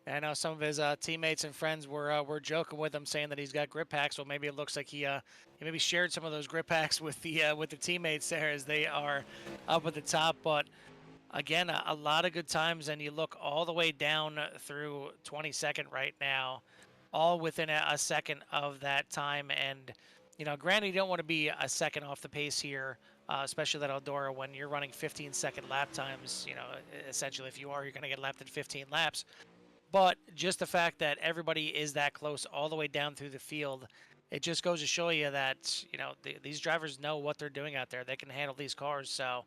I know some of his teammates and friends were joking with him, saying that he's got grip packs. Well, maybe it looks like he maybe shared some of those grip packs with the teammates there, as they are up at the top. But again, a lot of good times, and you look all the way down through 22nd right now, all within a second of that time. And granted, you don't want to be a second off the pace here, especially that Eldora, when you're running 15-second lap times. Essentially, if you are, you're going to get lapped in 15 laps. But just the fact that everybody is that close all the way down through the field it just goes to show you that, you know, these drivers know what they're doing out there. They can handle these cars. So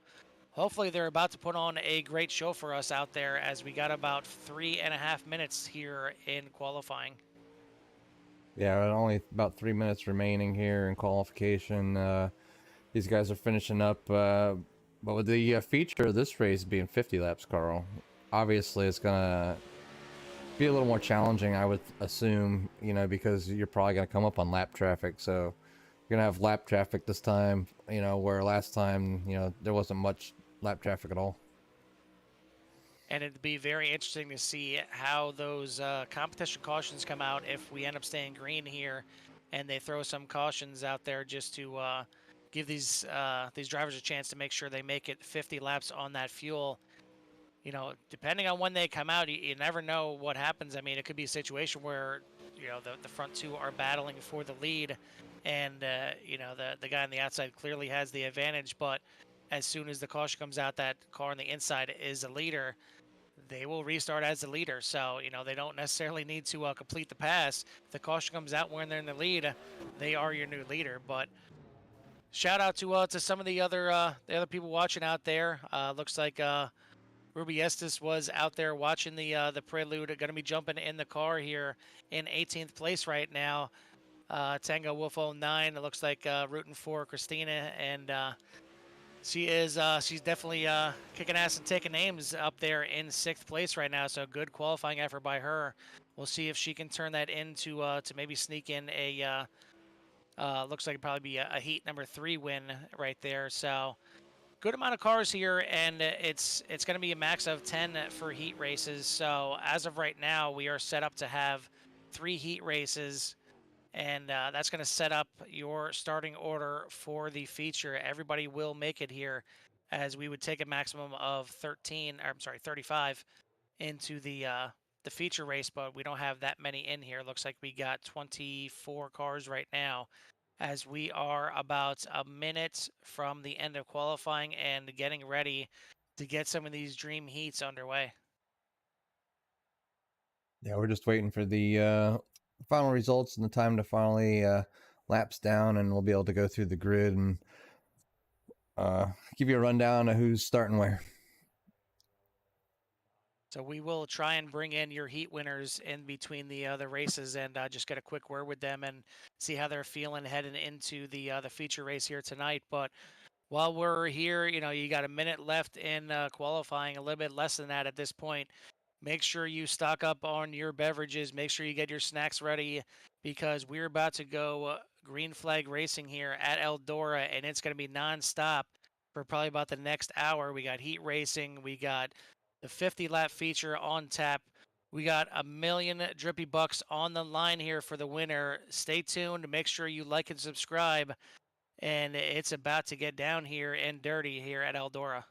hopefully they're about to put on a great show for us out there, as we got about 3.5 minutes here in qualifying. Yeah, only about 3 minutes remaining here in qualification. These guys are finishing up. But with the feature of this race being 50 laps, Carl, obviously it's gonna be a little more challenging, I would assume, you know, because you're probably gonna come up on lap traffic. So you're gonna have lap traffic this time, you know, where last time, you know, there wasn't much lap traffic at all. And it'd be very interesting to see how those competition cautions come out if we end up staying green here, and they throw some cautions out there just to give these drivers a chance to make sure they make it 50 laps on that fuel. You know, depending on when they come out, you never know what happens. I mean, it could be a situation where, you know, the front two are battling for the lead, and you know, the guy on the outside clearly has the advantage, but as soon as the caution comes out, that car on the inside is a leader, they will restart as the leader. So, you know, they don't necessarily need to complete the pass. If the caution comes out when they're in the lead, they are your new leader. But shout out to some of the other people watching out there. Looks like Ruby Estes was out there watching the prelude. Going to be jumping in the car here in 18th place right now. Tango Wolf 09. It looks like rooting for Christina, and she's definitely kicking ass and taking names up there in 6th place right now. So good qualifying effort by her. We'll see if she can turn that into to maybe sneak in a looks like it'd probably be a heat number 3 win right there. So good amount of cars here, and it's going to be a max of 10 for heat races. So as of right now, we are set up to have 3 heat races, and that's going to set up your starting order for the feature. Everybody will make it here, as we would take a maximum of 35 into the feature race, but we don't have that many in here. Looks like we got 24 cars right now, as we are about a minute from the end of qualifying and getting ready to get some of these dream heats underway. Yeah, we're just waiting for the final results and the time to finally lapse down, and we'll be able to go through the grid and give you a rundown of who's starting where. So we will try and bring in your heat winners in between the races, and just get a quick word with them and see how they're feeling heading into the feature race here tonight. But while we're here, you know, you got a minute left in qualifying, a little bit less than that at this point. Make sure you stock up on your beverages. Make sure you get your snacks ready, because we're about to go green flag racing here at Eldora, and it's going to be nonstop for probably about the next hour. We got heat racing. We got the 50 lap feature on tap. We got $1 million drippy bucks on the line here for the winner. Stay tuned. Make sure you like and subscribe. And it's about to get down here and dirty here at Eldora.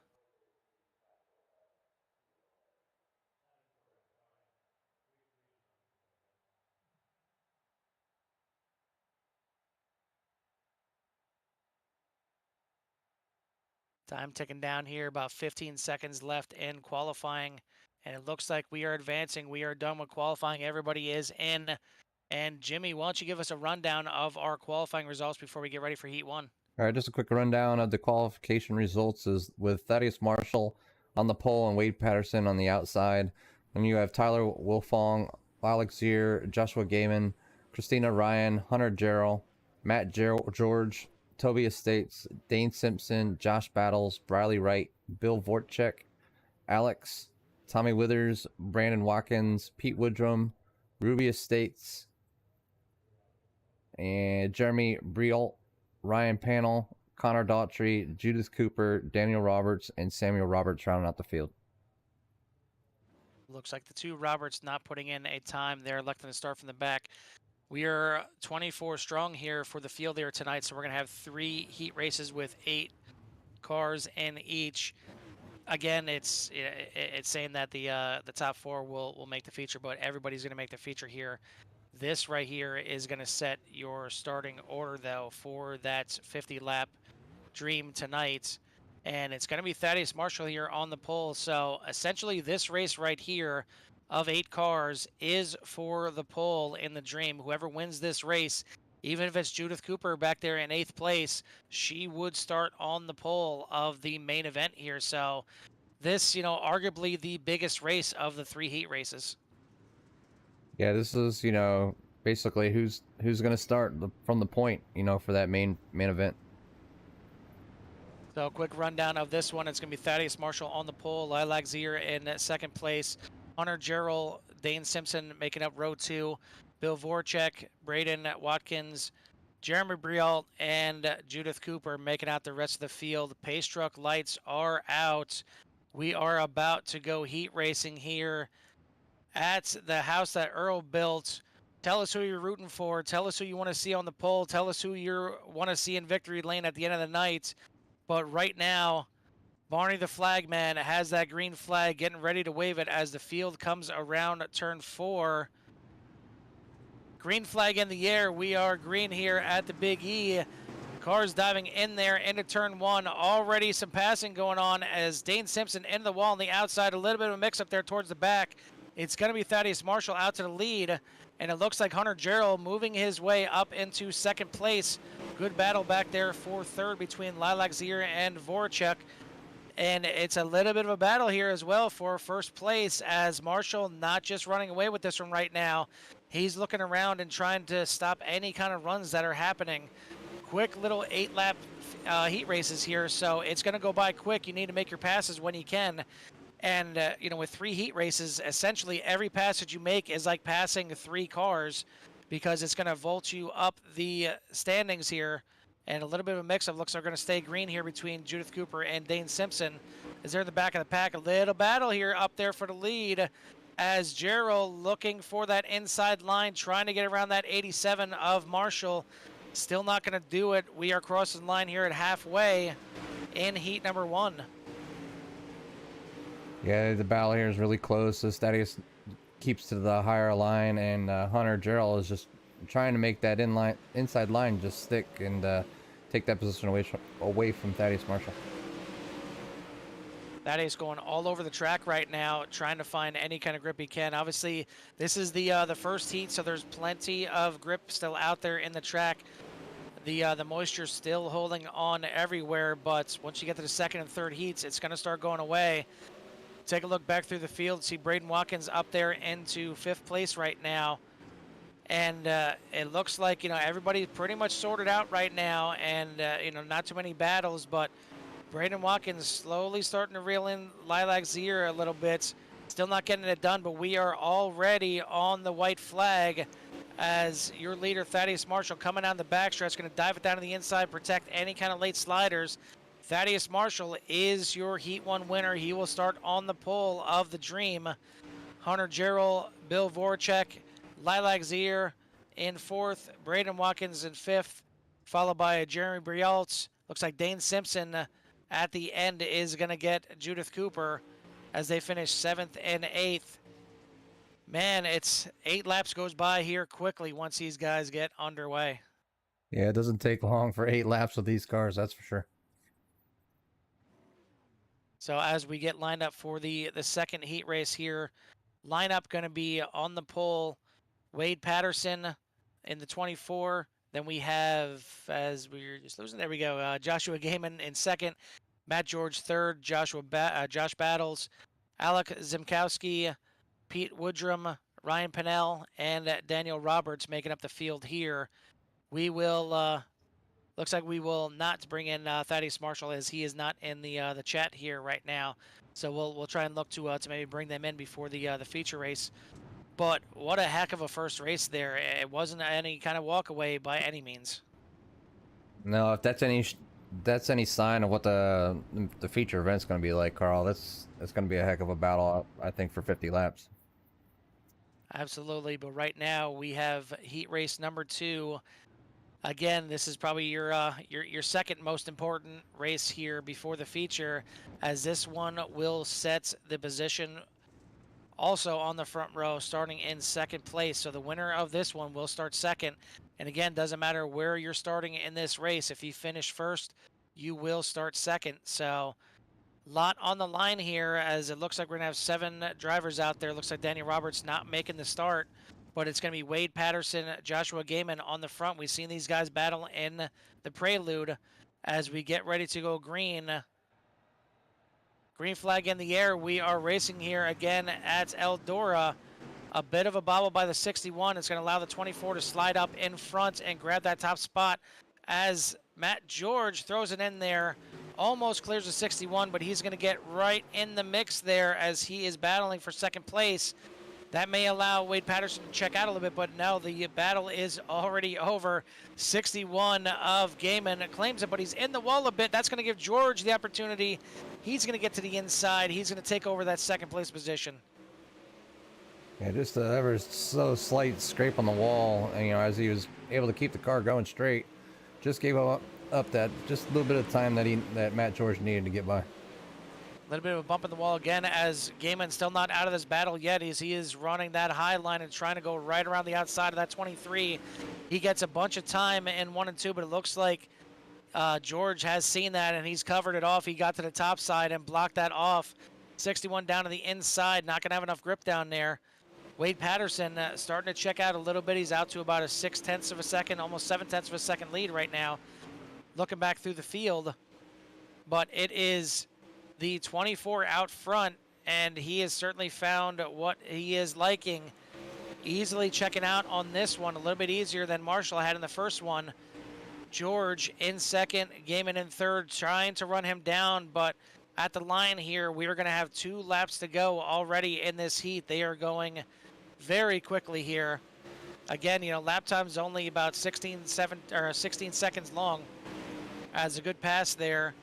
Time ticking down here, about 15 seconds left in qualifying. And it looks like we are advancing. We are done with qualifying. Everybody is in. And Jimmy, why don't you give us a rundown of our qualifying results before we get ready for Heat 1? All right, just a quick rundown of the qualification results is with Thaddeus Marshall on the pole and Wade Patterson on the outside. Then you have Tyler Wilfong, Alex Zier, Joshua Gaiman, Christina Ryan, Hunter Jarrell, Matt George, Toby Estates, Dane Simpson, Josh Battles, Briley Wright, Bill Vorchek, Alex, Tommy Withers, Brandon Watkins, Pete Woodrum, Ruby Estates, and Jeremy Briel, Ryan Panel, Connor Daughtry, Judith Cooper, Daniel Roberts, and Samuel Roberts rounding out the field. Looks like the 2 Roberts not putting in a time. They're electing to start from the back. We are 24 strong here for the field here tonight, so we're going to have 3 heat races with 8 cars in each. Again, it's saying that the top 4 will make the feature, but everybody's going to make the feature here. This right here is going to set your starting order, though, for that 50 lap dream tonight. And it's going to be Thaddeus Marshall here on the pole. So essentially this race right here of 8 cars is for the pole in the dream. Whoever wins this race, even if it's Judith Cooper back there in 8th place, she would start on the pole of the main event here. So this, arguably the biggest race of the 3 heat races. Yeah, this is, basically who's going to start from the point, for that main event. So quick rundown of this one. It's going to be Thaddeus Marshall on the pole, Lilac Zier in 2nd place, Hunter Gerald, Dane Simpson making up row 2, Bill Voracek, Braden Watkins, Jeremy Brialt, and Judith Cooper making out the rest of the field. Pace truck lights are out. We are about to go heat racing here at the house that Earl built. Tell us who you're rooting for. Tell us who you want to see on the pole. Tell us who you want to see in victory lane at the end of the night. But right now, Barney the flagman has that green flag, getting ready to wave it as the field comes around turn 4. Green flag in the air. We are green here at the Big E. Cars diving in there into turn 1. Already some passing going on as Dane Simpson into the wall on the outside. A little bit of a mix up there towards the back. It's going to be Thaddeus Marshall out to the lead. And it looks like Hunter Gerald moving his way up into 2nd place. Good battle back there for 3rd between Lilac Zier and Voracek. And it's a little bit of a battle here as well for 1st place, as Marshall not just running away with this one right now. He's looking around and trying to stop any kind of runs that are happening. Quick little 8-lap heat races here, so it's going to go by quick. You need to make your passes when you can. And, with 3 heat races, essentially every pass that you make is like passing 3 cars, because it's going to vault you up the standings here. And a little bit of a mix-up. Looks like they're going to stay green here between Judith Cooper and Dane Simpson. As they're in the back of the pack, a little battle here up there for the lead, as Gerald looking for that inside line, trying to get around that 87 of Marshall. Still not going to do it. We are crossing the line here at halfway in heat number 1. Yeah, the battle here is really close. So Thaddeus keeps to the higher line, and Hunter Gerald is just trying to make that inside line just stick and take that position away from Thaddeus Marshall. Thaddeus going all over the track right now, trying to find any kind of grip he can. Obviously, this is the first heat, so there's plenty of grip still out there in the track. The moisture's still holding on everywhere, but once you get to the 2nd and 3rd heats, it's going to start going away. Take a look back through the field, see Braden Watkins up there into 5th place right now. And it looks like, everybody's pretty much sorted out right now, and, not too many battles, but Braden Watkins slowly starting to reel in Lilac Zier a little bit. Still not getting it done, but we are already on the white flag as your leader, Thaddeus Marshall, coming down the backstretch, going to dive it down to the inside, protect any kind of late sliders. Thaddeus Marshall is your Heat 1 winner. He will start on the pole of the Dream. Hunter Gerald, Bill Voracek, Lilac Zier in 4th, Braden Watkins in 5th, followed by Jeremy Brialt. Looks like Dane Simpson at the end is going to get Judith Cooper as they finish 7th and 8th. Man, it's 8 laps goes by here quickly once these guys get underway. Yeah, it doesn't take long for 8 laps with these cars, that's for sure. So as we get lined up for the 2nd heat race here, lineup going to be on the pole, Wade Patterson in the 24. Then we have, as we're just losing, there we go, Joshua Gaiman in 2nd, Matt George 3rd, Josh Battles, Alec Zimkowski, Pete Woodrum, Ryan Pennell, and Daniel Roberts making up the field here. We will, looks like we will not bring in Thaddeus Marshall, as he is not in the chat here right now. So we'll try and look to maybe bring them in before the feature race. But what a heck of a first race there. It wasn't any kind of walk away by any means. No, if that's any sign of what the feature event's going to be like, Carl, that's going to be a heck of a battle, I think, for 50 laps. Absolutely, but right now we have heat race number 2. Again, this is probably your 2nd most important race here before the feature, as this one will set the position also on the front row, starting in 2nd place. So the winner of this one will start 2nd. And again, doesn't matter where you're starting in this race. If you finish 1st, you will start 2nd. So lot on the line here, as it looks like we're going to have 7 drivers out there. Looks like Daniel Roberts not making the start. but it's going to be Wade Patterson, Joshua Gaiman on the front. We've seen these guys battle in the prelude. As we get ready to go green, green flag in the air, we are racing here again at Eldora. A bit of a bobble by the 61. It's going to allow the 24 to slide up in front and grab that top spot as Matt George throws it in there. Almost clears the 61, but he's going to get right in the mix there as he is battling for second place. That may allow Wade Patterson to check out a little bit, but no, the battle is already over. 61 of Gaiman claims it, but he's in the wall a bit. That's going to give George the opportunity. He's going to get to the inside. He's going to take over that second place position. Yeah, just ever so slight scrape on the wall, and, as he was able to keep the car going straight, just gave up that just a little bit of time that Matt George needed to get by. A little bit of a bump in the wall again as Gaiman's still not out of this battle yet as he is running that high line and trying to go right around the outside of that 23. He gets a bunch of time in 1 and 2, but it looks like George has seen that and he's covered it off. He got to the top side and blocked that off. 61 down to the inside, not going to have enough grip down there. Wade Patterson starting to check out a little bit. He's out to about a 0.6 of a second, almost 0.7 of a second lead right now. Looking back through the field, but it is the 24 out front, and he has certainly found what he is liking. Easily checking out on this one, a little bit easier than Marshall had in the first one. George in second, Gaiman in third, trying to run him down, but at the line here, we are going to have 2 laps to go already in this heat. They are going very quickly here. Again, lap time's only about 16 seconds long. As a good pass there.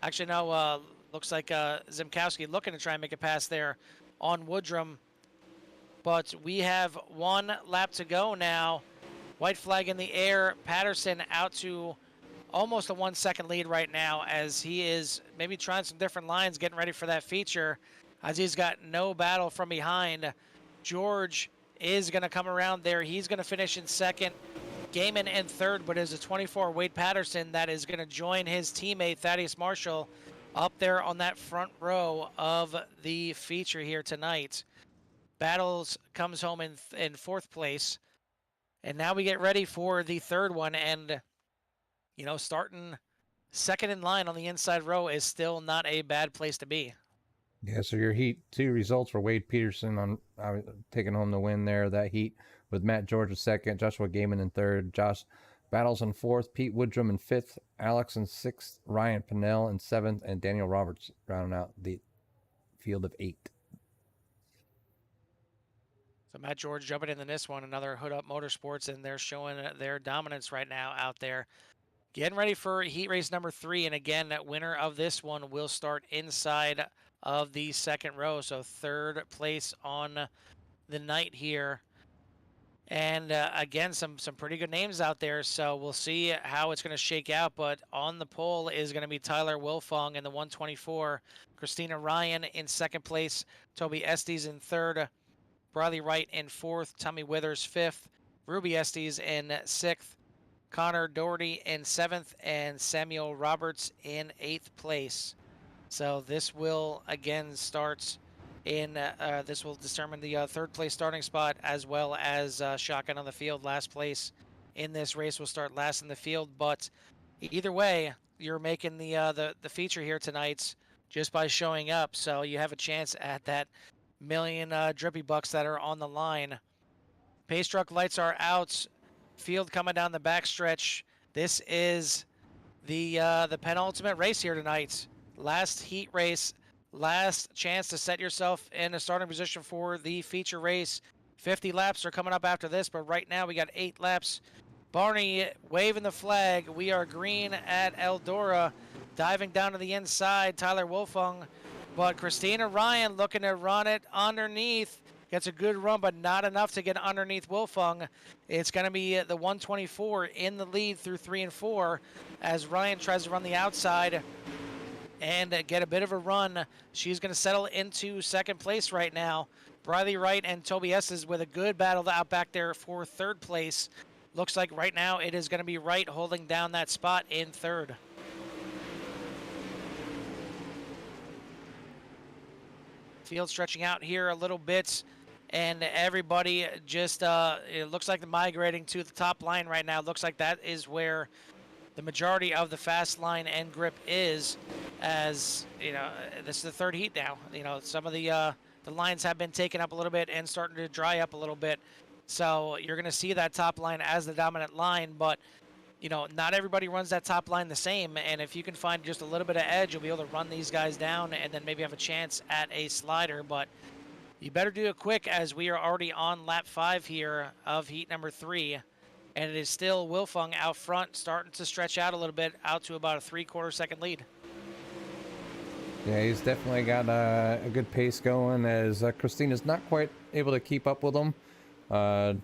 Actually, no, looks like Zimkowski looking to try and make a pass there on Woodrum. But we have 1 lap to go now. White flag in the air. Patterson out to almost a 1 second lead right now as he is maybe trying some different lines, getting ready for that feature as he's got no battle from behind. George is going to come around there. He's going to finish in second. Gaiman in third, but is a 24 Wade Patterson that is going to join his teammate Thaddeus Marshall up there on that front row of the feature here tonight. Battles comes home in 4th place. And now we get ready for the third one. And, starting second in line on the inside row is still not a bad place to be. Yeah, so your Heat 2 results for Wade Peterson on taking home the win there, that heat, with Matt George in second, Joshua Gaiman in third, Josh Battles in fourth, Pete Woodrum in fifth, Alex in sixth, Ryan Pinnell in seventh, and Daniel Roberts rounding out the field of 8. So Matt George jumping into this one, another Hood Up Motorsports, and they're showing their dominance right now out there. Getting ready for heat race number 3, and again, that winner of this one will start inside of the second row. So 3rd place on the night here. And again, some pretty good names out there, so we'll see how it's going to shake out. But on the pole is going to be Tyler Wilfong in the 124, Christina Ryan in second place, Toby Estes in third, Bradley Wright in fourth, Tommy Withers fifth, Ruby Estes in sixth, Connor Doherty in seventh, and Samuel Roberts in 8th place. So this will again start in this will determine the 3rd place starting spot, as well as shotgun on the field. Last place in this race will start last in the field, but either way, you're making the feature here tonight just by showing up, so you have a chance at that million drippy bucks that are on the line. Pace truck lights are out, field coming down the backstretch. This is the penultimate race here tonight. Last heat race, last chance to set yourself in a starting position for the feature race. 50 laps are coming up after this, but right now we got 8 laps. Barney waving the flag. We are green at Eldora. Diving down to the inside, Tyler Wolfung. But Christina Ryan looking to run it underneath. Gets a good run, but not enough to get underneath Wolfung. It's going to be the 124 in the lead through 3 and 4 as Ryan tries to run the outside and get a bit of a run. She's going to settle into second place right now. Bradley Wright and Toby Estes with a good battle out back there for 3rd place. Looks like right now it is going to be Wright holding down that spot in 3rd. Field stretching out here a little bit, and everybody just it looks like they're migrating to the top line right now. It looks like that is where the majority of the fast line and grip is, as you know, this is the third heat now. You know, some of the lines have been taken up a little bit and starting to dry up a little bit. So you're going to see that top line as the dominant line, but you know, not everybody runs that top line the same. And if you can find just a little bit of edge, you'll be able to run these guys down and then maybe have a chance at a slider. But you better do it quick, as we are already on lap 5 here of heat number 3. And it is still Wilfung out front, starting to stretch out a little bit, out to about a 3/4 second lead. Yeah, he's definitely got a good pace going, as Christina's not quite able to keep up with him. But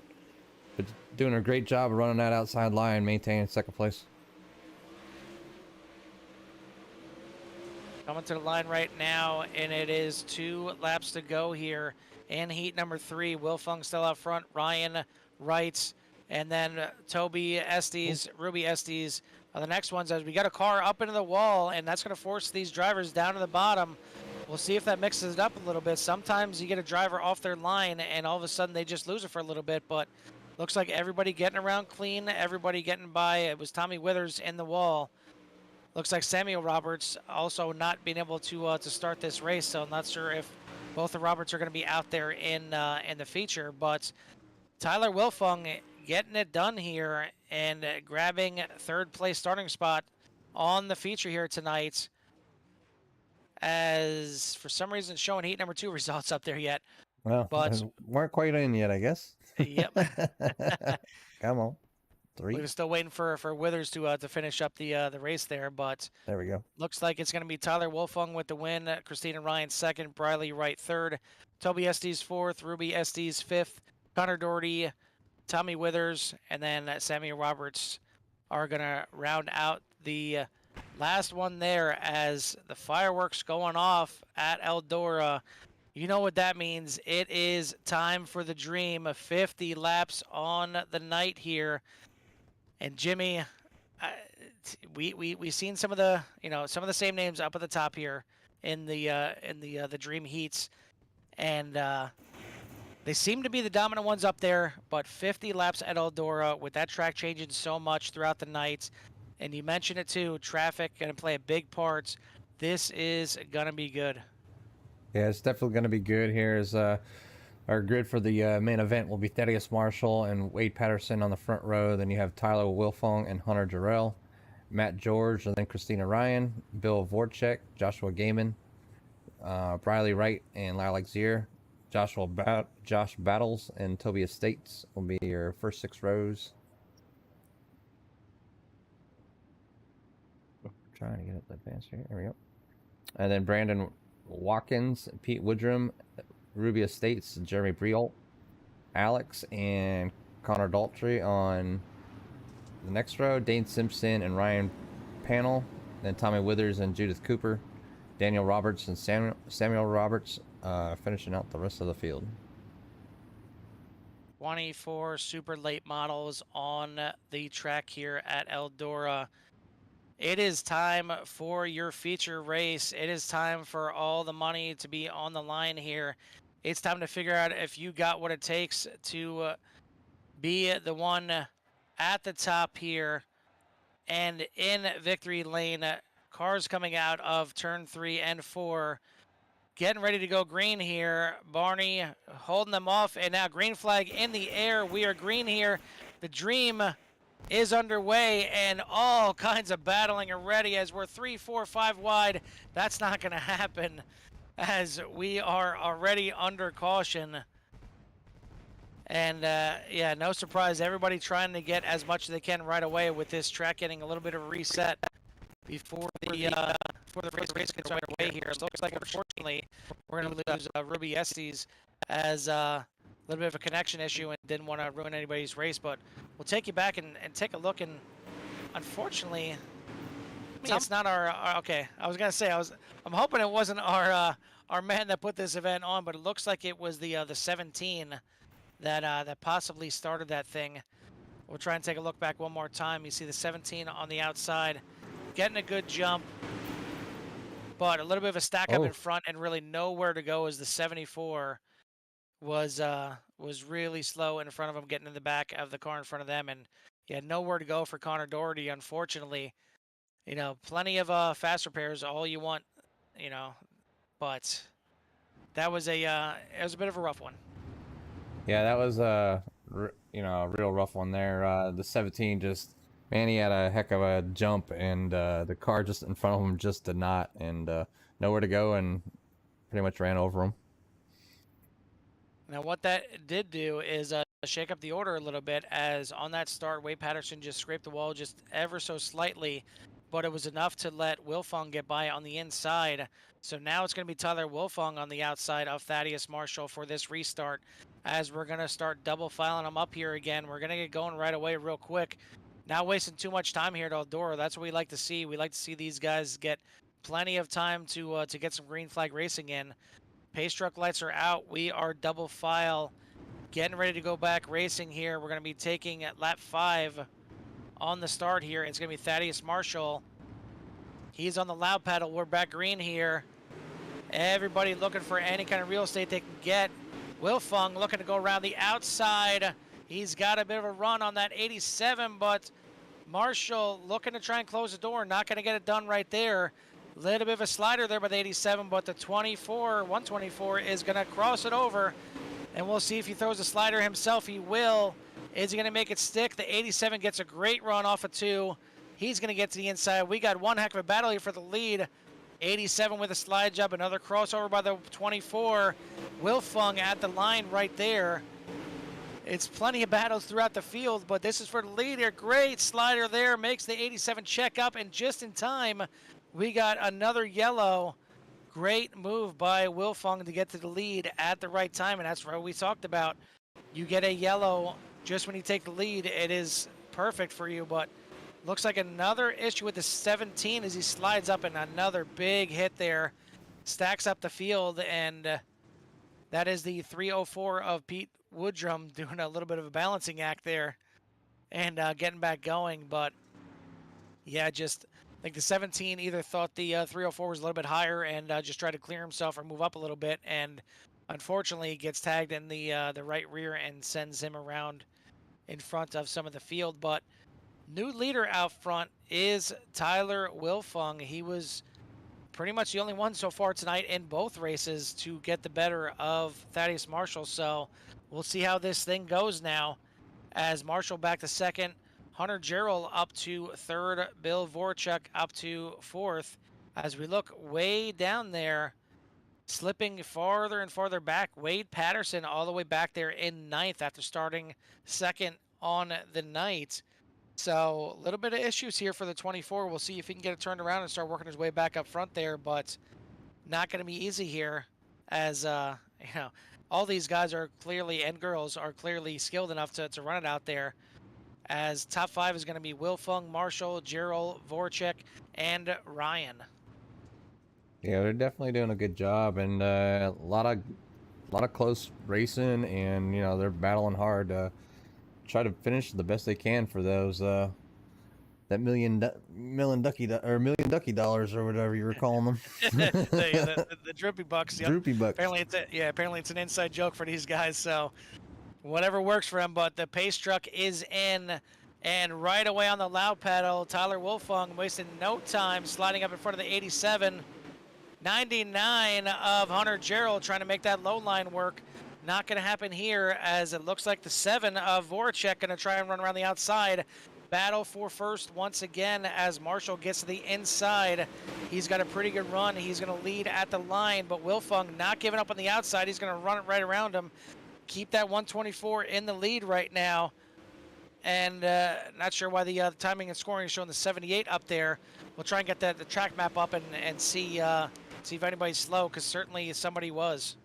doing a great job of running that outside line, maintaining second place. Coming to the line right now, and it is 2 laps to go here in heat number 3. Wilfung still out front, Ryan Wright, and then Toby Estes, Ruby Estes are the next ones, as we got a car up into the wall, and that's going to force these drivers down to the bottom. We'll see if that mixes it up a little bit. Sometimes you get a driver off their line, and all of a sudden they just lose it for a little bit, but looks like everybody getting around clean, everybody getting by. It was Tommy Withers in the wall. Looks like Samuel Roberts also not being able to start this race, so I'm not sure if both the Roberts are going to be out there in the feature. But Tyler Wilfung getting it done here and grabbing third place starting spot on the feature here tonight. As for some reason showing heat number 2 results up there yet. Well, but weren't quite in yet, I guess. Yep. Come on. 3. We were still waiting for Withers to finish up the race there, but There we go. looks like it's going to be Tyler Wolfung with the win, Christina Ryan second, Briley Wright third, Toby Estes fourth, Ruby Estes fifth, Connor Doherty, Tommy Withers, and then Samuel Roberts are going to round out the last one there, as the fireworks going off at Eldora. You know what that means. It is time for the dream. 50 laps on the night here. And Jimmy, we seen some of the some of the same names up at the top here in the Dream Heats, and they seem to be the dominant ones up there. But 50 laps at Eldora, with that track changing so much throughout the night, and you mentioned it too, traffic going to play a big part. This is gonna be good. Yeah, it's definitely going to be good. Here's our grid for the main event will be Thaddeus Marshall and Wade Patterson on the front row. Then you have Tyler Wilfung and Hunter Jarrell, Matt George, and then Christina Ryan, Bill Vorchek, Joshua Gaiman, Briley Wright, and Lilac Zier. Josh Battles and Toby Estates will be your first 6 rows. Trying to get it advanced here. There we go. And then Brandon Watkins, Pete Woodrum, Ruby Estates, Jeremy Briol, Alex, and Connor Daltrey on the next row. Dane Simpson and Ryan Panel. Then Tommy Withers and Judith Cooper. Daniel Roberts and Samuel Roberts finishing out the rest of the field. 24 super late models on the track here at Eldora. It is time for your feature race. It is time for all the money to be on the line here. It's time to figure out if you got what it takes to be the one at the top here. And in victory lane, cars coming out of turn 3 and 4. Getting ready to go green here. Barney holding them off, and now green flag in the air. We are green here. The dream is underway, and all kinds of battling already, as we're 3, 4, 5 wide. That's not going to happen, as we are already under caution. And yeah, no surprise, everybody trying to get as much as they can right away, with this track getting a little bit of a reset before the race gets underway here. So it looks like, unfortunately, we're going to lose Ruby Estes, as a little bit of a connection issue and didn't want to ruin anybody's race. But we'll take you back and take a look. And unfortunately, it's not our okay. I was gonna say I'm hoping it wasn't our man that put this event on, but it looks like it was the 17 that possibly started that thing. We'll try and take a look back one more time. You see the 17 on the outside, getting a good jump, but a little bit of a stack up in front and really nowhere to go is the 74. was really slow in front of him, getting in the back of the car in front of them, and he had nowhere to go for Connor Doherty. Unfortunately, plenty of fast repairs, all you want, you know, but that was it was a bit of a rough one. Yeah, that was a real rough one there. The 17 just, man, he had a heck of a jump, and the car just in front of him just did not, and nowhere to go, and pretty much ran over him. Now, what that did do is shake up the order a little bit, as on that start, Wade Patterson just scraped the wall just ever so slightly, but it was enough to let Wilfong get by on the inside. So now it's going to be Tyler Wilfong on the outside of Thaddeus Marshall for this restart, as we're going to start double filing them up here again. We're going to get going right away real quick. Not wasting too much time here at Eldora. That's what we like to see. We like to see these guys get plenty of time to get some green flag racing in. Pace truck lights are out. We are double file, getting ready to go back racing here. We're going to be taking at lap 5 on the start here. It's going to be Thaddeus Marshall. He's on the loud pedal. We're back green here. Everybody looking for any kind of real estate they can get. Wilfong looking to go around the outside. He's got a bit of a run on that 87, but Marshall looking to try and close the door. Not going to get it done right there. Little bit of a slider there by the 87, but the 124 is going to cross it over, and we'll see if he throws the slider himself. He will. Is he going to make it stick? The 87 gets a great run off of 2. He's going to get to the inside. We got one heck of a battle here for the lead. 87 with a slide job, another crossover by the 24. Wilfong at the line right there. It's plenty of battles throughout the field, but this is for the lead here. Great slider there, makes the 87 check up, and just in time, we got another yellow. Great move by Wilfong to get to the lead at the right time, and that's what we talked about. You get a yellow just when you take the lead, it is perfect for you, but looks like another issue with the 17 as he slides up, and another big hit there. Stacks up the field, and that is the 304 of Pete Woodrum doing a little bit of a balancing act there and getting back going, but yeah, just I think the 17 either thought the 304 was a little bit higher and just tried to clear himself or move up a little bit, and unfortunately gets tagged in the right rear and sends him around in front of some of the field. But new leader out front is Tyler Wilfong. He was pretty much the only one so far tonight in both races to get the better of Thaddeus Marshall. So we'll see how this thing goes now, as Marshall back to second, Hunter Gerald up to third, Bill Vorchuk up to fourth. As we look way down there, slipping farther and farther back, Wade Patterson all the way back there in ninth after starting second on the night. So a little bit of issues here for the 24. We'll see if he can get it turned around and start working his way back up front there, but not going to be easy here, as all these guys are clearly, and girls are clearly skilled enough to run it out there, as top 5 is going to be Wilfong, Marshall, Gerald, Vorchek, and Ryan. Yeah, they're definitely doing a good job, and a lot of close racing, and they're battling hard to try to finish the best they can for those that million ducky dollars or whatever you were calling them. the droopy bucks. Yep. Droopy bucks. Apparently it's an inside joke for these guys. So whatever works for them. But the pace truck is in, and right away on the loud pedal, Tyler Wilfong wasting no time sliding up in front of the 87. 99 of Hunter Gerald trying to make that low line work. Not going to happen here, as it looks like the 7 of Voracek going to try and run around the outside. Battle for first once again as Marshall gets to the inside. He's got a pretty good run. He's going to lead at the line, but Wilfong not giving up on the outside. He's going to run it right around him. Keep that 124 in the lead right now. And not sure why the timing and scoring is showing the 78 up there. We'll try and get the track map up and see if anybody's slow, because certainly somebody was.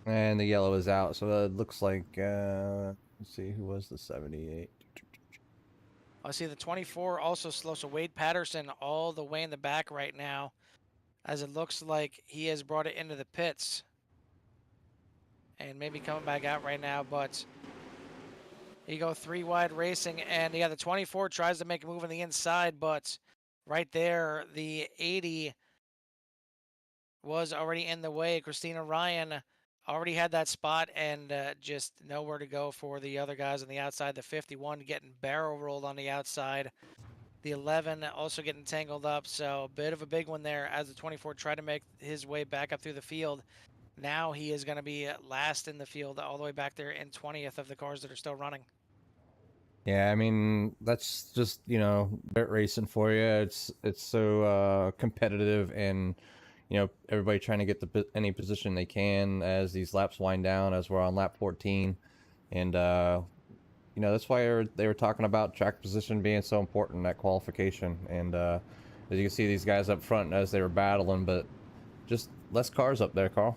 And the yellow is out, so it looks like, let's see, who was the 78? I see the 24 also slow, so Wade Patterson all the way in the back right now, as it looks like he has brought it into the pits. And maybe coming back out right now, but you go 3 wide racing, and yeah, the 24 tries to make a move on the inside, but right there, the 80 was already in the way. Christina Ryan already had that spot and just nowhere to go for the other guys on the outside. The 51 getting barrel rolled on the outside. The 11 also getting tangled up. So a bit of a big one there as the 24 tried to make his way back up through the field. Now he is going to be last in the field all the way back there in 20th of the cars that are still running. Yeah, I mean that's just dirt racing for you. It's so competitive, and everybody trying to get any position they can as these laps wind down. As we're on lap 14, and that's why they were talking about track position being so important in that qualification. And as you can see, these guys up front as they were battling, but just less cars up there, Carl.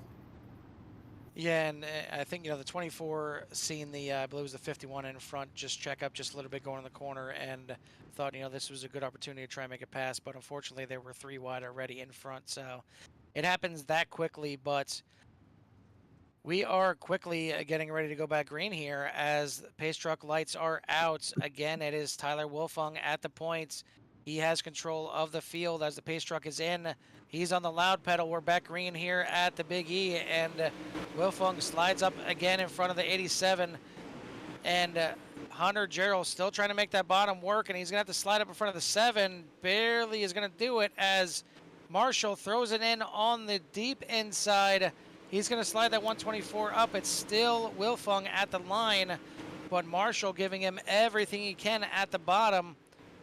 Yeah, and I think, the 24 seeing the, I believe it was the 51 in front, just check up just a little bit going in the corner and thought, this was a good opportunity to try and make it pass. But unfortunately, they were 3 wide already in front. So it happens that quickly, but we are quickly getting ready to go back green here as pace truck lights are out. Again, it is Tyler Wolfung at the points. He has control of the field as the pace truck is in. He's on the loud pedal. We're back green here at the Big E, and Wolfung slides up again in front of the 87. And Hunter Gerald still trying to make that bottom work, and he's going to have to slide up in front of the 7. Barely is going to do it as Marshall throws it in on the deep inside. He's going to slide that 124 up. It's still Wolfung at the line, but Marshall giving him everything he can at the bottom.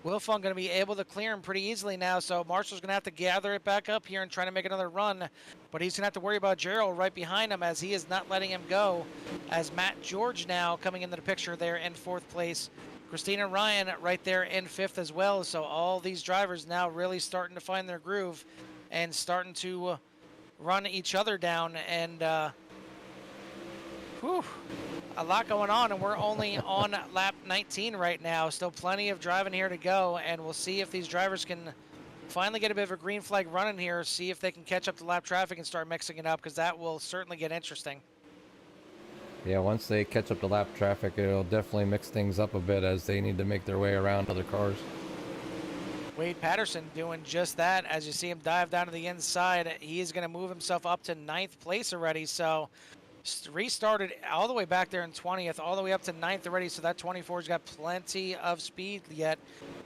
Wolfung going to be able to clear him pretty easily now, so Marshall's going to have to gather it back up here and try to make another run, but he's going to have to worry about Gerald right behind him as he is not letting him go, as Matt George now coming into the picture there in 4th place. Christina Ryan right there in 5th as well, so all these drivers now really starting to find their groove and starting to run each other down, and a lot going on, and we're only on lap 19 right now. Still plenty of driving here to go, and we'll see if these drivers can finally get a bit of a green flag running here, see if they can catch up to lap traffic and start mixing it up, because that will certainly get interesting. Yeah, once they catch up to lap traffic, it'll definitely mix things up a bit as they need to make their way around other cars. Wade Patterson doing just that. As you see him dive down to the inside, he is going to move himself up to 9th place already. So restarted all the way back there in 20th, all the way up to 9th already. So that 24's got plenty of speed yet.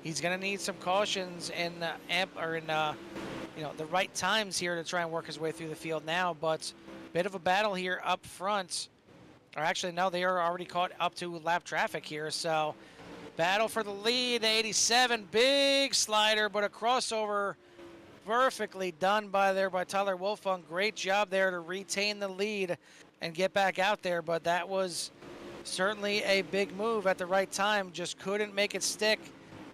He's going to need some cautions in the right times here to try and work his way through the field now. But bit of a battle here up front. Or actually, no, they are already caught up to lap traffic here. So battle for the lead, the 87, big slider, but a crossover perfectly done by Tyler Wolfung. Great job there to retain the lead and get back out there, but that was certainly a big move at the right time, just couldn't make it stick.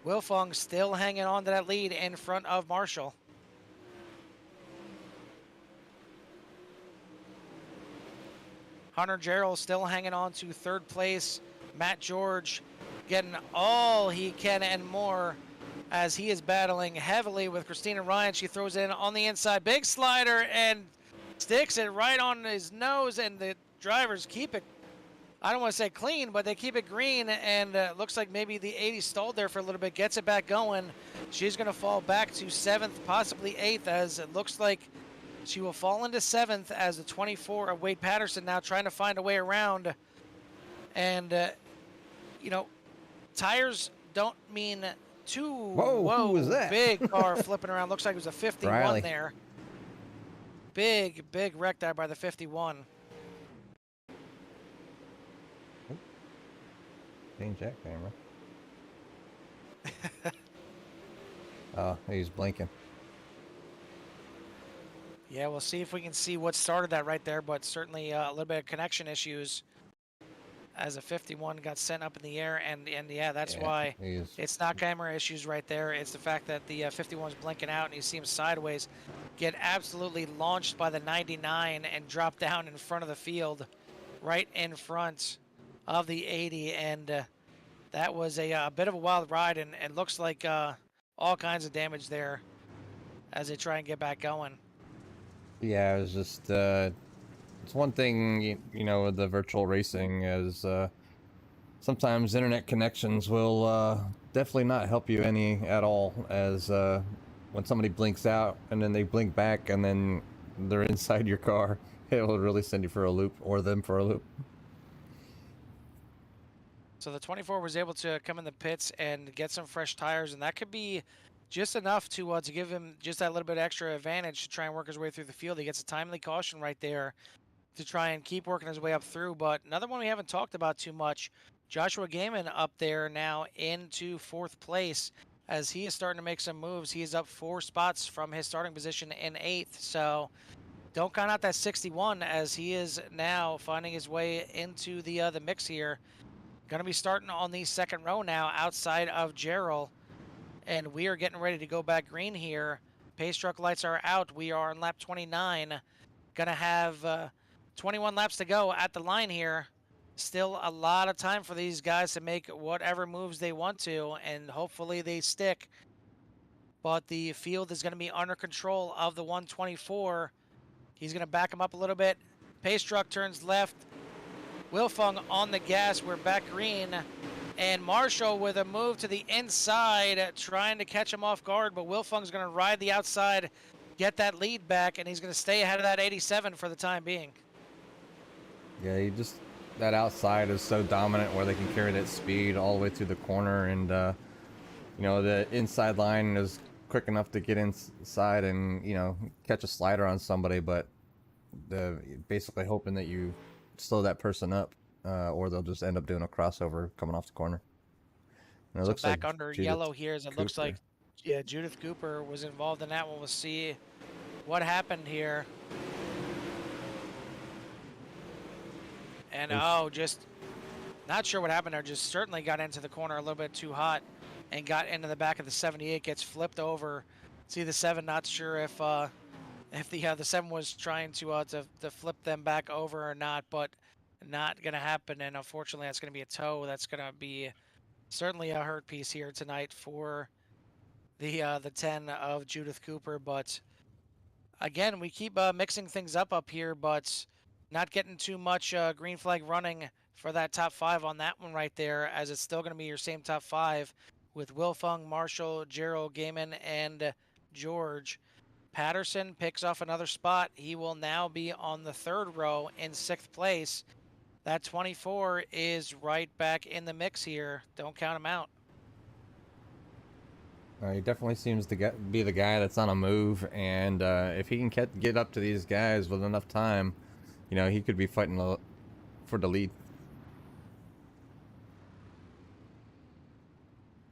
Wolfung still hanging on to that lead in front of Marshall. Hunter Gerald still hanging on to 3rd place. Matt George getting all he can and more as he is battling heavily with Christina Ryan. She throws it in on the inside. Big slider and sticks it right on his nose, and the drivers keep it, I don't want to say clean, but they keep it green, and looks like maybe the 80 stalled there for a little bit, gets it back going. She's going to fall back to 7th, possibly 8th, as it looks like she will fall into 7th as the 24 of Wade Patterson now trying to find a way around. And, tires don't mean too. Whoa, who was that? Big car flipping around. Looks like it was a 51 Riley. there. Big wreck there by the 51. Change that camera. Oh, he's blinking. Yeah, we'll see if we can see what started that right there, but certainly a little bit of connection issues as a 51 got sent up in the air, and yeah, that's why it's not camera issues right there. It's the fact that the 51 is blinking out, and you see him sideways get absolutely launched by the 99 and drop down in front of the field, right in front of the 80, and that was a bit of a wild ride, and looks like all kinds of damage there as they try and get back going. Yeah, it was just it's one thing, with the virtual racing is sometimes internet connections will definitely not help you any at all, as when somebody blinks out and then they blink back and then they're inside your car, it will really send you for a loop, or them for a loop. So the 24 was able to come in the pits and get some fresh tires, and that could be just enough to give him just that little bit extra advantage to try and work his way through the field. He gets a timely caution right there to try and keep working his way up through. But another one we haven't talked about too much, Joshua Gaiman up there now into 4th place as he is starting to make some moves. He is up 4 spots from his starting position in 8th. So don't count out that 61 as he is now finding his way into the mix here. Going to be starting on the 2nd row now outside of Gerald. And we are getting ready to go back green here. Pace truck lights are out. We are on lap 29. Going to have 21 laps to go at the line here. Still a lot of time for these guys to make whatever moves they want to, and hopefully they stick. But the field is going to be under control of the 124. He's going to back him up a little bit. Pace truck turns left. Wilfung on the gas. We're back green. And Marshall with a move to the inside, trying to catch him off guard. But Wilfung's going to ride the outside, get that lead back, and he's going to stay ahead of that 87 for the time being. Yeah, that outside is so dominant where they can carry that speed all the way through the corner. And, the inside line is quick enough to get inside and, catch a slider on somebody. But basically hoping that you slow that person up, or they'll just end up doing a crossover coming off the corner. And it So looks back like under Judith yellow here, as it looks Cooper. like Judith Cooper was involved in that one. We'll see what happened here. And just not sure what happened there. Just certainly got into the corner a little bit too hot and got into the back of the 78. Gets flipped over. See the 7. Not sure if the 7 was trying to flip them back over or not, but not gonna happen. And unfortunately, that's gonna be a tow. That's gonna be certainly a hurt piece here tonight for the 10 of Judith Cooper. But again, we keep mixing things up here, but not getting too much green flag running for that top 5 on that one right there, as it's still going to be your same top 5 with Wilfung, Marshall, Gerald, Gaiman, and George. Patterson picks off another spot. He will now be on the 3rd row in 6th place. That 24 is right back in the mix here. Don't count him out. He definitely seems to be the guy that's on a move, and if he can get up to these guys with enough time, he could be fighting for the lead.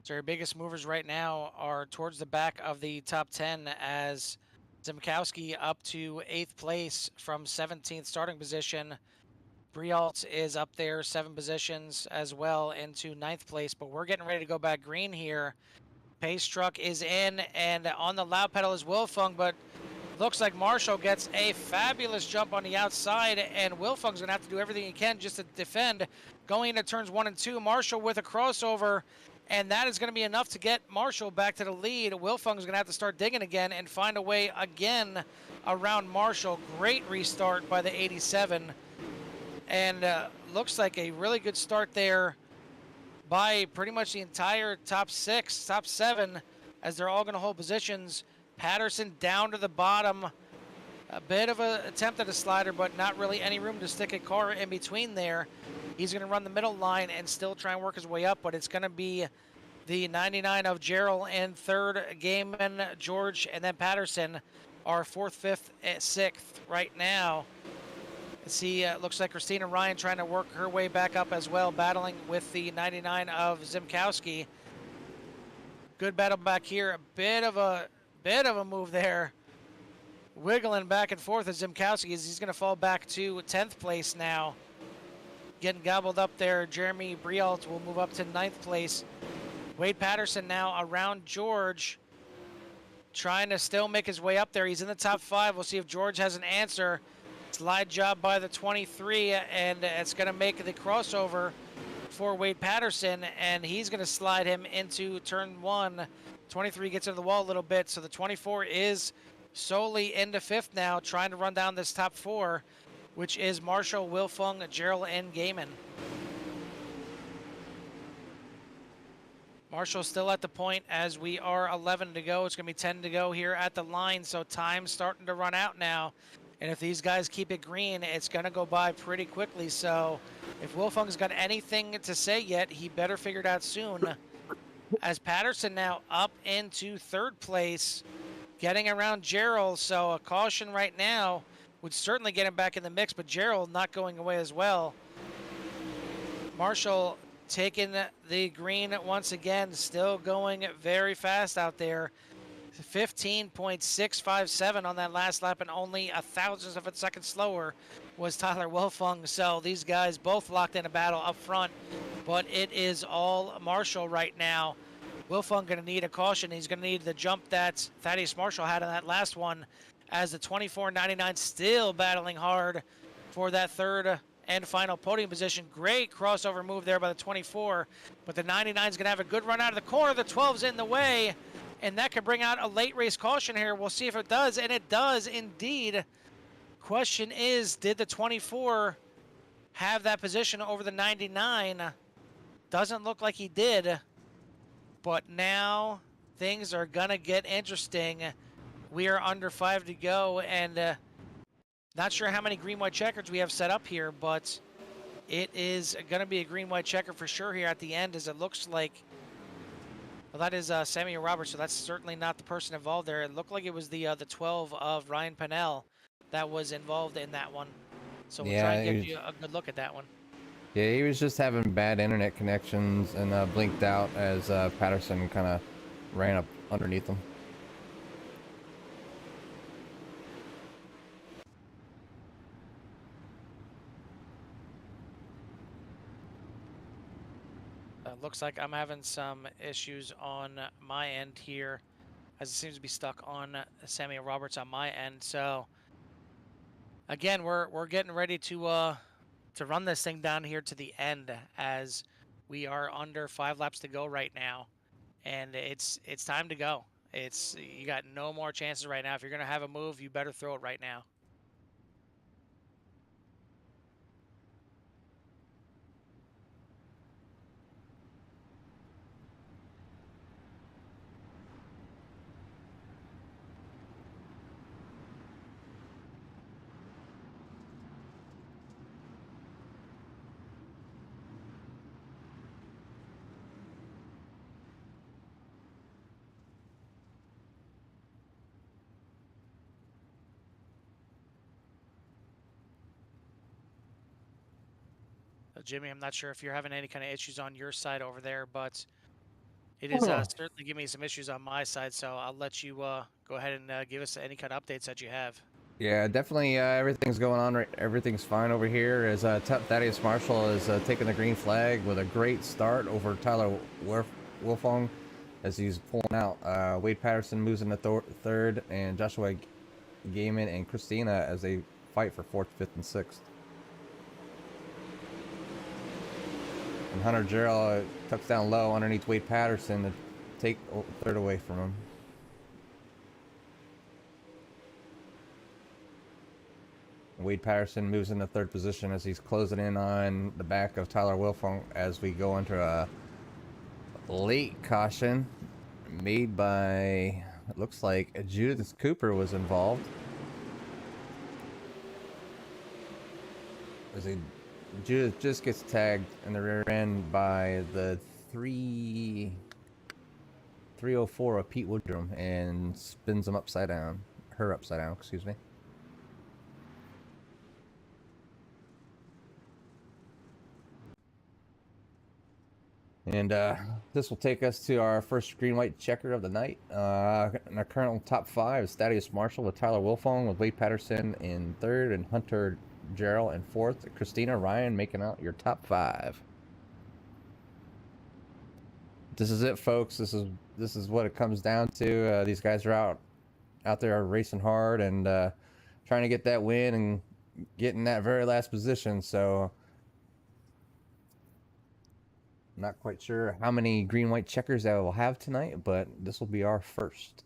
So our biggest movers right now are towards the back of the top 10, as Zimkowski up to 8th place from 17th starting position. Brialt is up there 7 positions as well into 9th place, but we're getting ready to go back green here. Pace truck is in, and on the loud pedal is Wilfung, but looks like Marshall gets a fabulous jump on the outside, and Wilfung's going to have to do everything he can just to defend. Going into turns 1 and 2, Marshall with a crossover, and that is going to be enough to get Marshall back to the lead. Wilfung's going to have to start digging again and find a way again around Marshall. Great restart by the 87, and looks like a really good start there by pretty much the entire top 6, top 7, as they're all going to hold positions. Patterson down to the bottom. A bit of an attempt at a slider, but not really any room to stick a car in between there. He's going to run the middle line and still try and work his way up, but it's going to be the 99 of Gerald in 3rd, Gaiman, George, and then Patterson are 4th, 5th, and 6th right now. See, looks like Christina Ryan trying to work her way back up as well, battling with the 99 of Zimkowski. Good battle back here. A bit of a move there. Wiggling back and forth as Zimkowski is. He's going to fall back to 10th place now. Getting gobbled up there. Jeremy Brialt will move up to 9th place. Wade Patterson now around George, trying to still make his way up there. He's in the top 5. We'll see if George has an answer. Slide job by the 23, and it's going to make the crossover for Wade Patterson, and he's going to slide him into turn 1. 23 gets into the wall a little bit, so the 24 is solely into 5th now, trying to run down this top 4, which is Marshall, Wilfung, Gerald, and Gaiman. Marshall's still at the point as we are 11 to go. It's going to be 10 to go here at the line, so time's starting to run out now. And if these guys keep it green, it's going to go by pretty quickly. So if Wolfung's got anything to say yet, he better figure it out soon. As Patterson now up into third place, getting around Gerald. So a caution right now would certainly get him back in the mix, but Gerald not going away as well. Marshall taking the green once again, still going very fast out there. 15.657 on that last lap, and only a thousandth of a second slower was Tyler Wolfung. So these guys both locked in a battle up front, but it is all Marshall right now. Wolfung going to need a caution. He's going to need the jump that Thaddeus Marshall had on that last one, as the 24.99 still battling hard for that third and final podium position. Great crossover move there by the 24, but the 99 is going to have a good run out of the corner. The 12's in the way, and that could bring out a late race caution here. We'll see if it does, and it does indeed. Question is, did the 24 have that position over the 99? Doesn't look like he did, but now things are going to get interesting. We are under 5 to go, and not sure how many green-white checkers we have set up here, but it is going to be a green-white checker for sure here at the end, as it looks like, well, that is Samuel Roberts, so that's certainly not the person involved there. It looked like it was the 12 of Ryan Pennell that was involved in that one. So we'll try and give you a good look at that one. Yeah, he was just having bad internet connections and blinked out as Patterson kind of ran up underneath him. Looks like I'm having some issues on my end here, as it seems to be stuck on Samuel Roberts on my end. So again, we're getting ready to run this thing down here to the end, as we are under 5 laps to go right now, and it's time to go. You got no more chances right now. If you're gonna have a move, you better throw it right now. Jimmy, I'm not sure if you're having any kind of issues on your side over there, but it is certainly giving me some issues on my side. So I'll let you go ahead and give us any kind of updates that you have. Yeah, definitely everything's going on right. Everything's fine over here, as Thaddeus Marshall is taking the green flag with a great start over Tyler Wolfung as he's pulling out. Wade Patterson moves into third, and Joshua Gaiman and Christina as they fight for 4th, 5th, and 6th. And Hunter Gerald tucks down low underneath Wade Patterson to take third away from him. Wade Patterson moves into third position as he's closing in on the back of Tyler Wolfung as we go into a late caution made by, it looks like Judith Cooper was involved. As Judith just gets tagged in the rear end by the 304 of Pete Woodrum and spins him upside down. Her upside down, excuse me. And this will take us to our first green-white checker of the night. In our current top 5 is Thaddeus Marshall with Tyler Wolfung, with Wade Patterson in third and Hunter Gerald in 4th. Christina Ryan making out your top 5. This is it, folks. This is what it comes down to. These guys are out there racing hard and trying to get that win and get in that very last position. So I'm not quite sure how many green-white checkers that we'll have tonight, but this will be our first.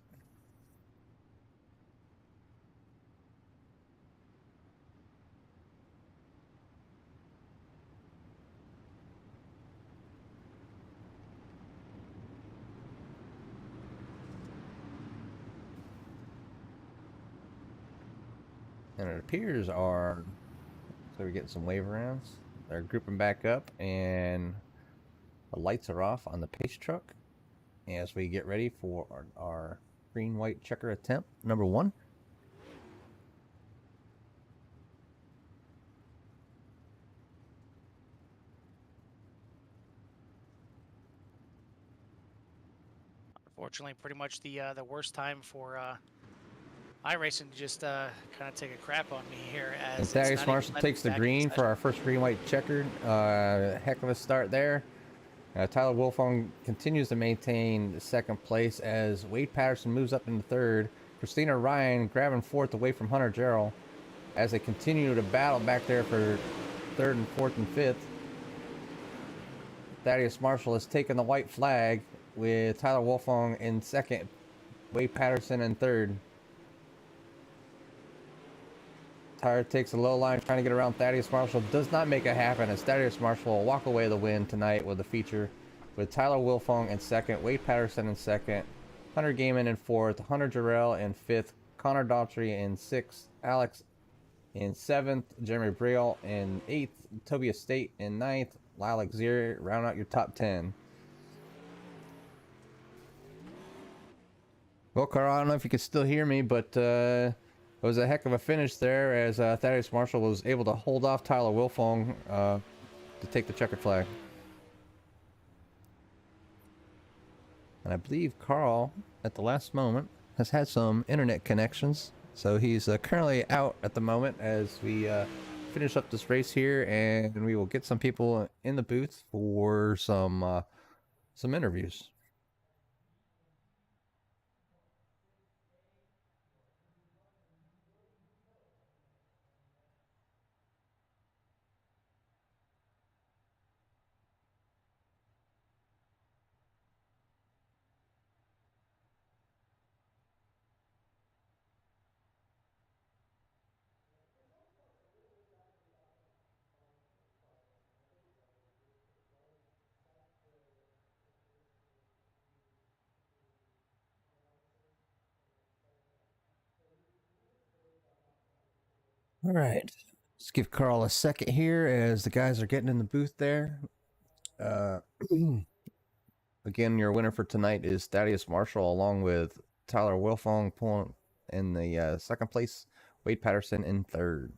And it appears our, so we're getting some wave rounds. They're grouping back up, and the lights are off on the pace truck as we get ready for our green-white checker attempt, number 1. Unfortunately, pretty much the worst time for iRacing to just kind of take a crap on me here, And as it's Thaddeus not even Marshall letting takes me the back in green for session. our first green-white checker. Heck of a start there. Tyler Wolfong continues to maintain second place as Wade Patterson moves up into third. Christina Ryan grabbing fourth away from Hunter Gerald as they continue to battle back there for third and fourth and fifth. Thaddeus Marshall has taken the white flag with Tyler Wolfong in second, Wade Patterson in third. Tyler takes a low line trying to get around Thaddeus Marshall. Does not make it happen as Thaddeus Marshall will walk away the win tonight with a feature with Tyler Wolfong in second, Wade Patterson in second, Hunter Gaiman in fourth, Hunter Jarrell in fifth, Connor Daughtry in sixth, Alex in seventh, Jeremy Briel in eighth, Tobias State in ninth, Lyle Exer round out your top 10. Well, Carl, I don't know if you can still hear me, but it was a heck of a finish there as Thaddeus Marshall was able to hold off Tyler Wolfong to take the checkered flag. And I believe Carl, at the last moment, has had some internet connections. So he's currently out at the moment as we finish up this race here, and we will get some people in the booth for some interviews. All right, let's give Carl a second here as the guys are getting in the booth there. Again, your winner for tonight is Thaddeus Marshall, along with Tyler Wilfong pulling in the second place, Wade Patterson in third.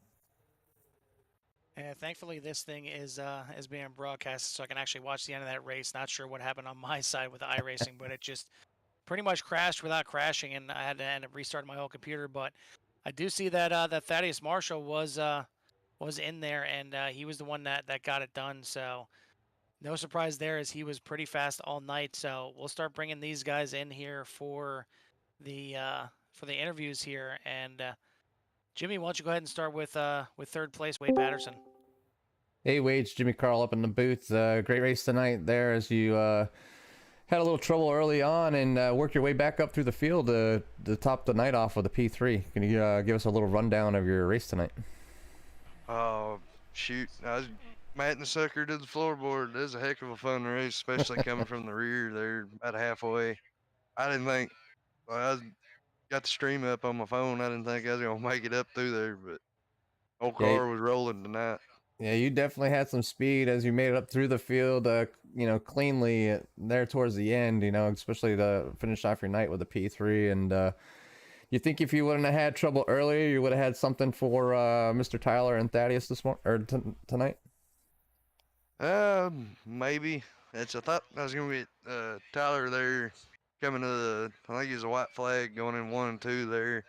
And thankfully, this thing is being broadcast, so I can actually watch the end of that race. Not sure what happened on my side with the iRacing, but it just pretty much crashed without crashing, and I had to end up restarting my whole computer. But I do see that that Thaddeus Marshall was in there, and he was the one that got it done. So no surprise there, as he was pretty fast all night. So we'll start bringing these guys in here for the interviews here. And Jimmy, why don't you go ahead and start with third place, Wade Patterson. Hey, Wade, it's Jimmy Carl up in the booth. Great race tonight there as you had a little trouble early on and worked your way back up through the field to top the night off with a P3. Can you give us a little rundown of your race tonight? Oh, shoot. I was matting the sucker to the floorboard. It was a heck of a fun race, especially coming from the rear there about halfway. I didn't think, well, I got the stream up on my phone. I didn't think I was going to make it up through there, but old car was rolling tonight. Yeah, you definitely had some speed as you made it up through the field, cleanly there towards the end, especially to finish off your night with a P3. And you think if you wouldn't have had trouble earlier, you would have had something for Mr. Tyler and Thaddeus this morning or tonight? Maybe. I thought I was going to get Tyler there coming to I think it was a white flag going in 1 and 2 there.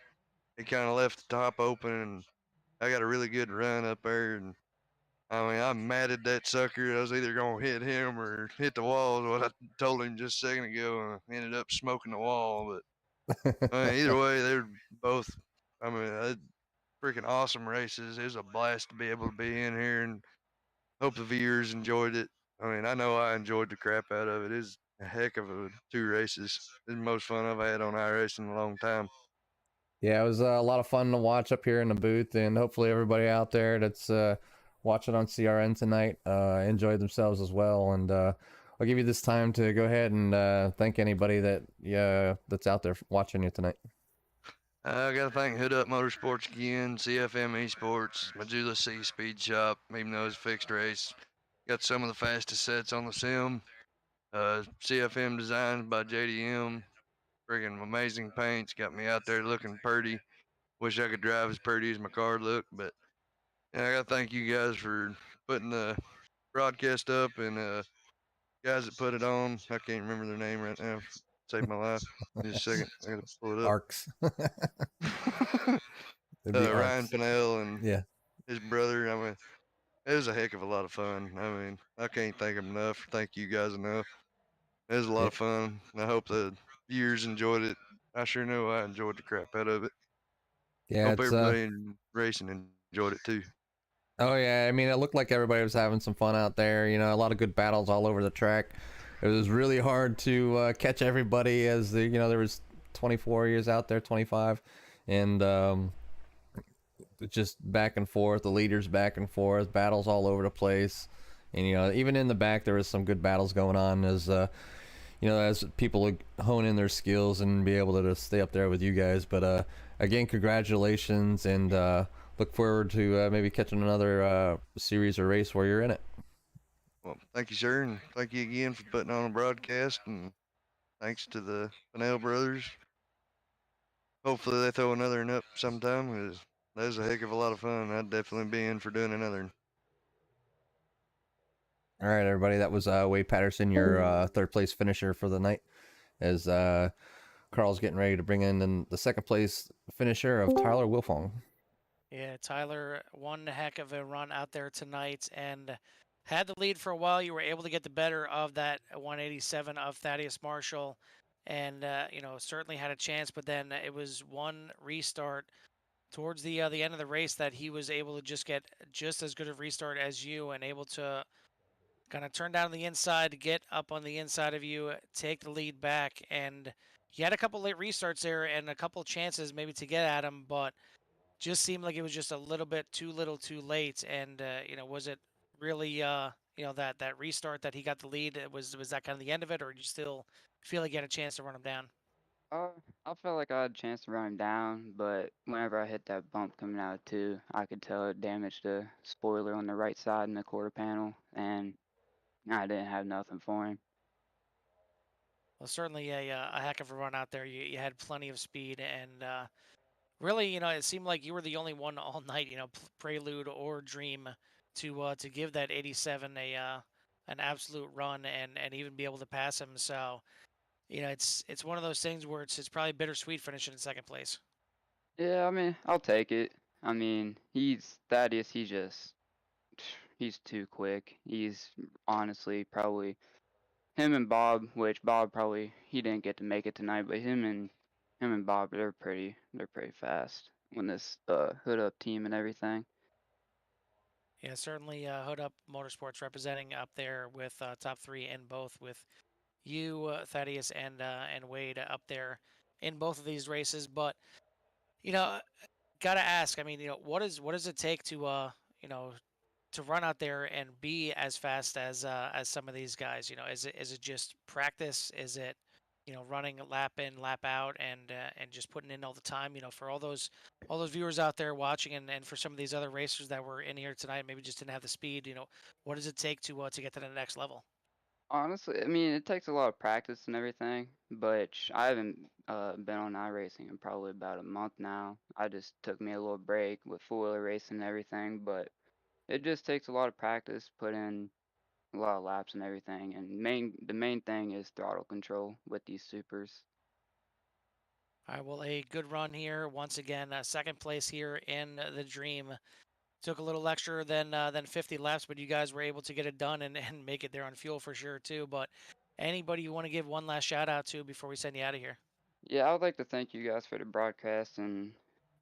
He kind of left the top open, and I got a really good run up there, and I mean, I matted that sucker. I was either going to hit him or hit the wall, is what I told him just a second ago, and ended up smoking the wall. But I mean, either way, they're both, I mean, freaking awesome races. It was a blast to be able to be in here, and hope the viewers enjoyed it. I mean, I know I enjoyed the crap out of it. It was a heck of a 2 races. It's the most fun I've had on iRacing in a long time. Yeah, it was a lot of fun to watch up here in the booth, and hopefully everybody out there that's watching on CRN tonight enjoyed themselves as well. And I'll give you this time to go ahead and thank anybody that's out there watching you tonight. I got to thank Hood Up Motorsports again, CFM Esports, Majula C Speed Shop, even though it's a fixed race. Got some of the fastest sets on the sim. CFM Designs by JDM. Friggin' amazing paints. Got me out there looking pretty. Wish I could drive as pretty as my car looked, but yeah, I got to thank you guys for putting the broadcast up and guys that put it on. I can't remember their name right now. Saved my life. Just a second. I got to pull it up. ARCS. It'd be Ryan ARCS. Pinnell and Yeah. his brother. I mean, it was a heck of a lot of fun. I mean, I can't thank them enough. Thank you guys enough. It was a lot of fun. I hope the viewers enjoyed it. I sure know I enjoyed the crap out of it. Yeah, Hope it's everybody in racing enjoyed it too. Oh yeah, I mean it looked like everybody was having some fun out there. You know, a lot of good battles all over the track. It was really hard to catch everybody as there was 24 years out there, 25, and just back and forth. The leaders back and forth, battles all over the place, and even in the back there was some good battles going on as people would hone in their skills and be able to stay up there with you guys. But again, congratulations, and look forward to maybe catching another series or race where you're in it. Well, thank you, sir, and thank you again for putting on a broadcast, and thanks to the Pinnell brothers. Hopefully they throw another one up sometime, because that was a heck of a lot of fun. I'd definitely be in for doing another one. All right, everybody, that was Wade Patterson, your third place finisher for the night, as Carl's getting ready to bring in the second place finisher of Tyler Wilfong. Yeah, Tyler, one heck of a run out there tonight and had the lead for a while. You were able to get the better of that 187 of Thaddeus Marshall and, certainly had a chance. But then it was one restart towards the end of the race that he was able to just get just as good a restart as you and able to kind of turn down on the inside, get up on the inside of you, take the lead back. And he had a couple late restarts there and a couple chances maybe to get at him, but just seemed like it was just a little bit too little too late. And was it really that restart that he got the lead, was that kind of the end of it, or do you still feel like you had a chance to run him down? I felt like I had a chance to run him down, but whenever I hit that bump coming out of two, I could tell it damaged the spoiler on the right side in the quarter panel, and I didn't have nothing for him. Well, certainly a heck of a run out there. You had plenty of speed, and really, it seemed like you were the only one all night, Prelude or Dream, to give that 87 an absolute run and even be able to pass him. So, it's one of those things where it's probably bittersweet finishing in second place. Yeah, I mean, I'll take it. I mean, Thaddeus, he's too quick. He's honestly probably him and Bob, which Bob probably he didn't get to make it tonight, but him and Bob, they're pretty fast when this hood up team and everything. Yeah, certainly Hood Up Motorsports representing up there with top three in both, with you, Thaddeus, and Wade up there in both of these races. But gotta ask. I mean, what does it take to to run out there and be as fast as some of these guys? Is it just practice? Is it running a lap in, lap out, and just putting in all the time? For all those viewers out there watching, and for some of these other racers that were in here tonight, maybe just didn't have the speed. What does it take to get to the next level? Honestly, I mean, it takes a lot of practice and everything, but I haven't been on iRacing in probably about a month now. I just took me a little break with four-wheeler racing and everything, but it just takes a lot of practice, put in a lot of laps and everything, and the main thing is throttle control with these supers. All right, well, a good run here once again. Second place here in the Dream. Took a little extra than 50 laps, but you guys were able to get it done and make it there on fuel for sure too. But anybody you want to give one last shout out to before we send you out of here? Yeah, I would like to thank you guys for the broadcast and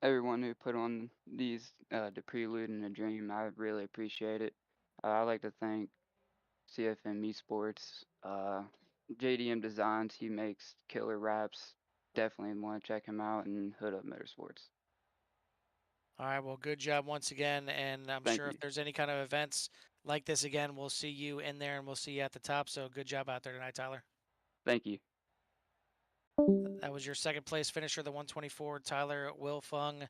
everyone who put on these the prelude and the dream. I really appreciate it. I'd like to thank CFM Esports, JDM Designs. He makes killer wraps. Definitely want to check him out, and Hood Up Motorsports. All right, well, good job once again, and I'm Thank sure you. if there's any kind of events like this again, we'll see you in there and we'll see you at the top. So good job out there tonight, Tyler. Thank you. That was your second place finisher, the 124, Tyler Wilfung.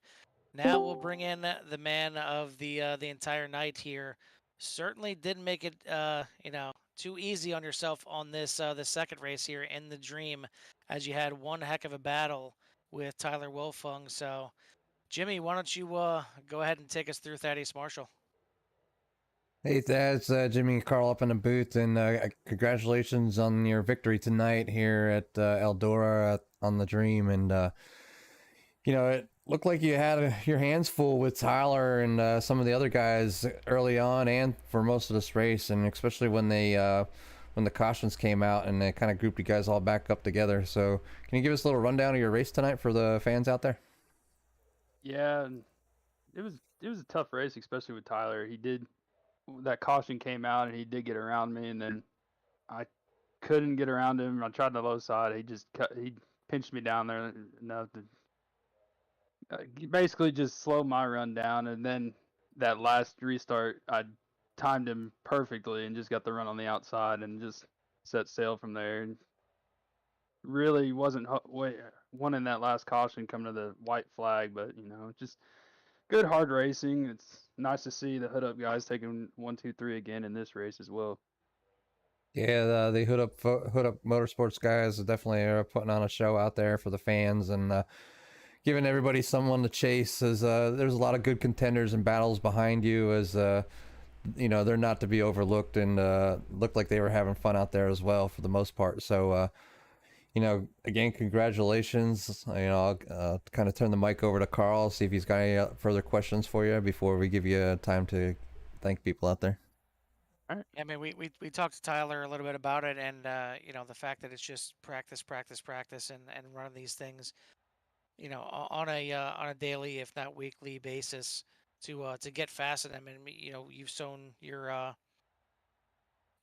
Now we'll bring in the man of the entire night here. Certainly didn't make it too easy on yourself on this the second race here in the Dream, as you had one heck of a battle with Tyler Wilfung. So, Jimmy, why don't you go ahead and take us through Thaddeus Marshall? Hey, that's Jimmy and Carl up in the booth, and congratulations on your victory tonight here at Eldora on the Dream. And it looked like you had your hands full with Tyler and some of the other guys early on, and for most of this race, and especially when when the cautions came out and they kind of grouped you guys all back up together. So, can you give us a little rundown of your race tonight for the fans out there? Yeah, and it was a tough race, especially with Tyler. That caution came out and he did get around me, and then I couldn't get around him. I tried the low side. He pinched me down there enough to basically just slow my run down. And then that last restart, I timed him perfectly and just got the run on the outside and just set sail from there. And really wasn't wanting that last caution coming to the white flag, but just good hard racing. It's nice to see the hood up guys taking 1, 2, 3 again in this race as well. Yeah, the Hood Up Motorsports guys definitely are putting on a show out there for the fans and giving everybody someone to chase. As there's a lot of good contenders and battles behind you, as they're not to be overlooked, and looked like they were having fun out there as well for the most part. So again, congratulations. I'll kind of turn the mic over to Carl, see if he's got any further questions for you before we give you time to thank people out there. All right. I mean, we talked to Tyler a little bit about it, and the fact that it's just practice, practice, practice, and running these things, on a daily, if not weekly basis to get fast at them. And you've shown your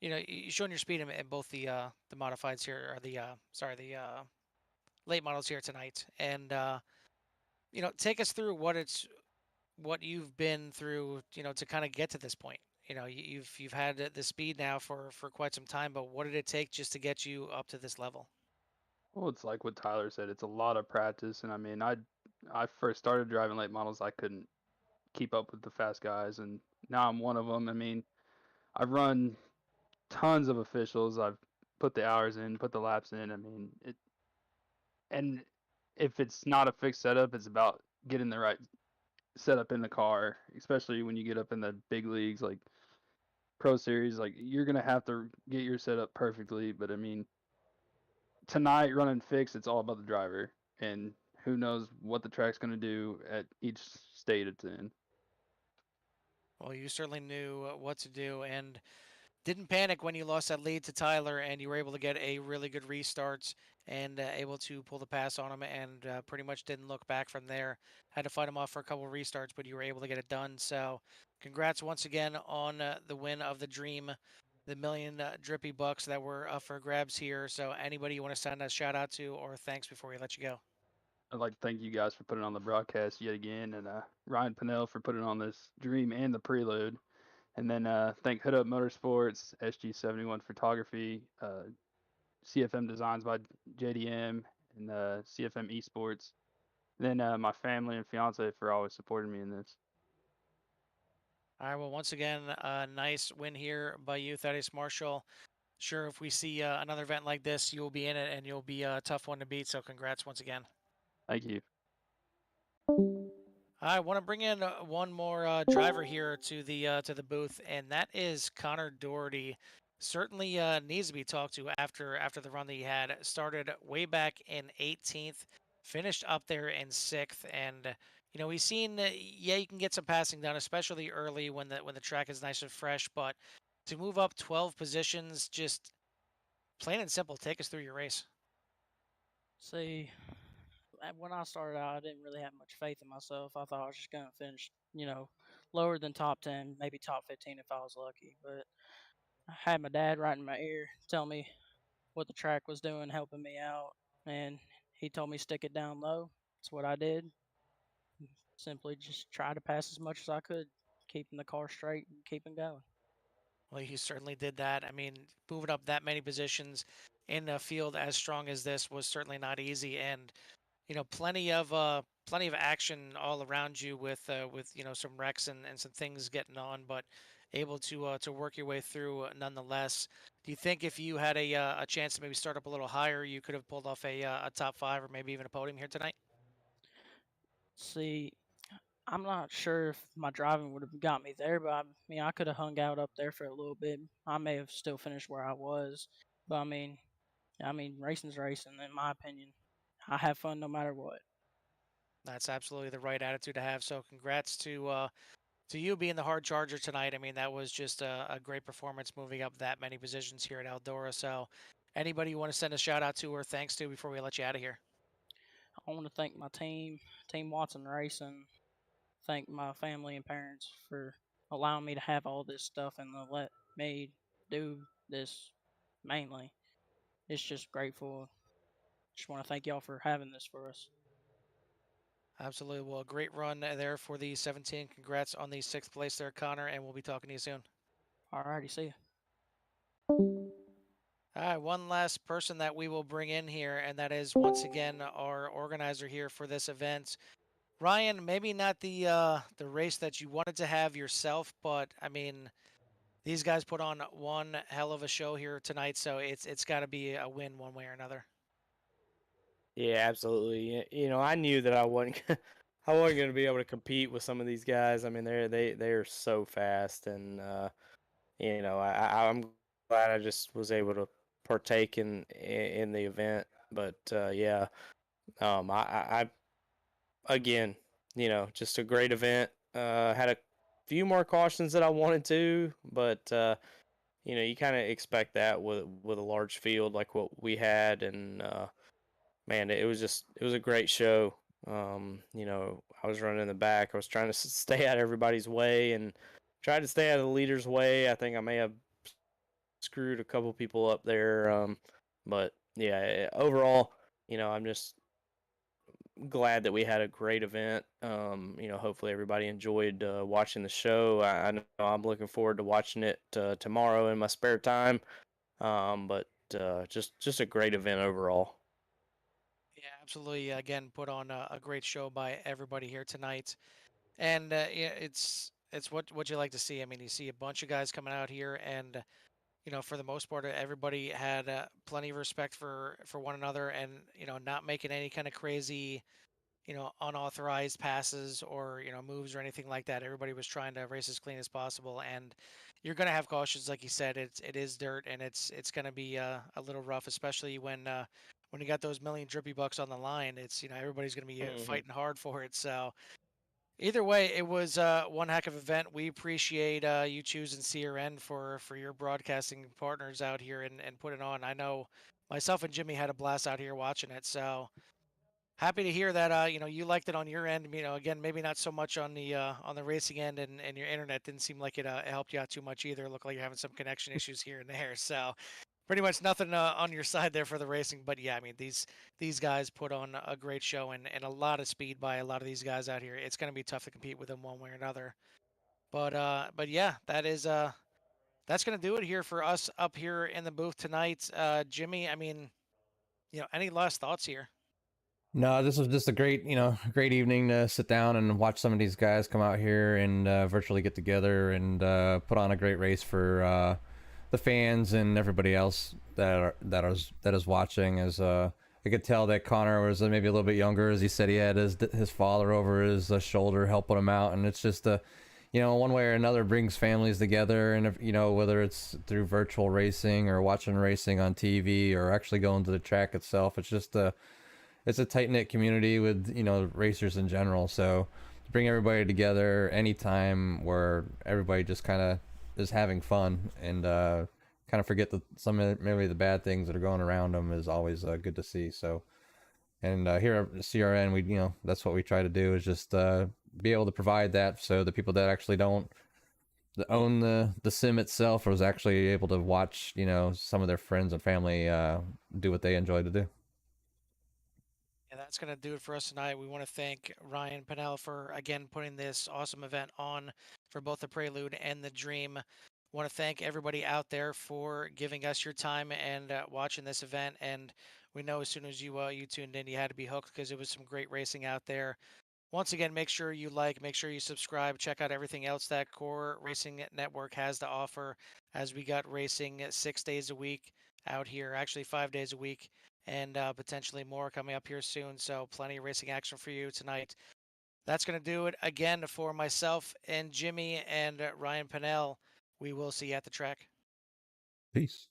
you've shown your speed in both the modifieds here, or the late models here tonight. And take us through what you've been through, to kind of get to this point. You've had the speed now for quite some time, but what did it take just to get you up to this level? Well, it's like what Tyler said. It's a lot of practice, and I mean, I first started driving late models. I couldn't keep up with the fast guys, and now I'm one of them. I mean, I've run tons of officials. I've put the hours in, put the laps in. I mean, and if it's not a fixed setup, it's about getting the right setup in the car, especially when you get up in the big leagues like Pro Series. Like, you're gonna have to get your setup perfectly. But I mean, tonight running fixed, it's all about the driver, and who knows what the track's gonna do at each state it's in. Well, you certainly knew what to do, and didn't panic when you lost that lead to Tyler, and you were able to get a really good restart and able to pull the pass on him, and pretty much didn't look back from there. Had to fight him off for a couple of restarts, but you were able to get it done. So, congrats once again on the win of the Dream, the million drippy bucks that were up for grabs here. So, anybody you want to send a shout out to or thanks before we let you go? I'd like to thank you guys for putting on the broadcast yet again, and Ryan Pinnell for putting on this Dream and the preload. And then thank Hood Up Motorsports, SG71 Photography, CFM Designs by JDM, and CFM Esports. Then my family and fiance for always supporting me in this. All right. Well, once again, nice win here by you, Thaddeus Marshall. Sure, if we see another event like this, you'll be in it, and you'll be a tough one to beat. So, congrats once again. Thank you. I want to bring in one more driver here to the booth, and that is Connor Doherty. Certainly needs to be talked to after the run that he had. Started way back in 18th, finished up there in 6th, and we've seen yeah, you can get some passing done, especially early when the track is nice and fresh. But to move up 12 positions, just plain and simple, take us through your race. See, when I started out, I didn't really have much faith in myself. I thought I was just going to finish, lower than top 10, maybe top 15 if I was lucky. But I had my dad right in my ear telling me what the track was doing, helping me out. And he told me stick it down low. That's what I did. Simply just try to pass as much as I could, keeping the car straight and keeping going. Well, you certainly did that. I mean, moving up that many positions in a field as strong as this was certainly not easy, and plenty of action all around you with some wrecks and some things getting on, but able to work your way through nonetheless. Do you think if you had a chance to maybe start up a little higher, you could have pulled off a top five or maybe even a podium here tonight? See, I'm not sure if my driving would have got me there, but I mean, I could have hung out up there for a little bit. I may have still finished where I was, but I mean, racing's racing, in my opinion. I have fun no matter what. That's absolutely the right attitude to have. So congrats to you being the hard charger tonight. I mean, that was just a great performance moving up that many positions here at Eldora. So anybody you want to send a shout out to or thanks to before we let you out of here? I want to thank my team, Team Watson Racing, thank my family and parents for allowing me to have all this stuff and to let me do this mainly. It's just grateful. Just want to thank y'all for having this for us. Absolutely. Well, great run there for the 17. Congrats on the sixth place there, Connor, and we'll be talking to you soon. Alrighty, see ya. All right, one last person that we will bring in here, and that is once again our organizer here for this event. Ryan, maybe not the race that you wanted to have yourself, but I mean, these guys put on one hell of a show here tonight, so it's got to be a win one way or another. Yeah, absolutely. I knew that I wasn't I wasn't going to be able to compete with some of these guys. I mean, they're so fast, and I'm glad I just was able to partake in the event. But yeah, I again, just a great event. Had a few more cautions that I wanted to, but you kind of expect that with a large field like what we had, and man, it was a great show. I was running in the back. I was trying to stay out of everybody's way and tried to stay out of the leader's way. I think I may have screwed a couple people up there, but yeah, overall, I'm just glad that we had a great event. Hopefully everybody enjoyed watching the show. I know I'm looking forward to watching it tomorrow in my spare time. But just a great event overall. Yeah, absolutely. Again, put on a great show by everybody here tonight, and yeah, it's what you like to see. I mean, you see a bunch of guys coming out here, and for the most part, everybody had plenty of respect for one another, and not making any kind of crazy, unauthorized passes or moves or anything like that. Everybody was trying to race as clean as possible, and you're gonna have cautions, like you said. It is dirt, and it's gonna be a little rough, especially when you got those million drippy bucks on the line. It's everybody's gonna be Hmm. fighting hard for it. So either way, it was one heck of an event. We appreciate you choosing CRN for your broadcasting partners out here and putting on. I know myself and Jimmy had a blast out here watching it. So happy to hear that you liked it on your end. Again, maybe not so much on the racing end, and your internet didn't seem like it helped you out too much either. Looked like you're having some connection issues here and there. So pretty much nothing on your side there for the racing. But yeah, I mean these guys put on a great show and a lot of speed by a lot of these guys out here. It's going to be tough to compete with them one way or another. But yeah, that's going to do it here for us up here in the booth tonight. Jimmy, I mean, any last thoughts here? No, this was just a great evening to sit down and watch some of these guys come out here and virtually get together and put on a great race for the fans and everybody else that is watching. As I could tell that Connor was maybe a little bit younger, as he said he had his father over his shoulder helping him out, and it's just one way or another brings families together, and if, whether it's through virtual racing or watching racing on TV or actually going to the track itself, it's a tight knit community with racers in general. So to bring everybody together anytime where everybody just kind of is having fun and kind of forget maybe the bad things that are going around them is always good to see. So and here at CRN, we that's what we try to do, is just be able to provide that, so the people that actually don't own the sim itself was actually able to watch some of their friends and family do what they enjoy to do. And that's going to do it for us tonight. We want to thank Ryan Pennell for, again, putting this awesome event on for both the Prelude and the Dream. Want to thank everybody out there for giving us your time and watching this event. And we know as soon as you tuned in, you had to be hooked because it was some great racing out there. Once again, make sure you like, make sure you subscribe, check out everything else that Core Racing Network has to offer, as we got racing 6 days a week out here, actually 5 days a week, and potentially more coming up here soon. So plenty of racing action for you tonight. That's going to do it again for myself and Jimmy and Ryan Pennell. We will see you at the track. Peace.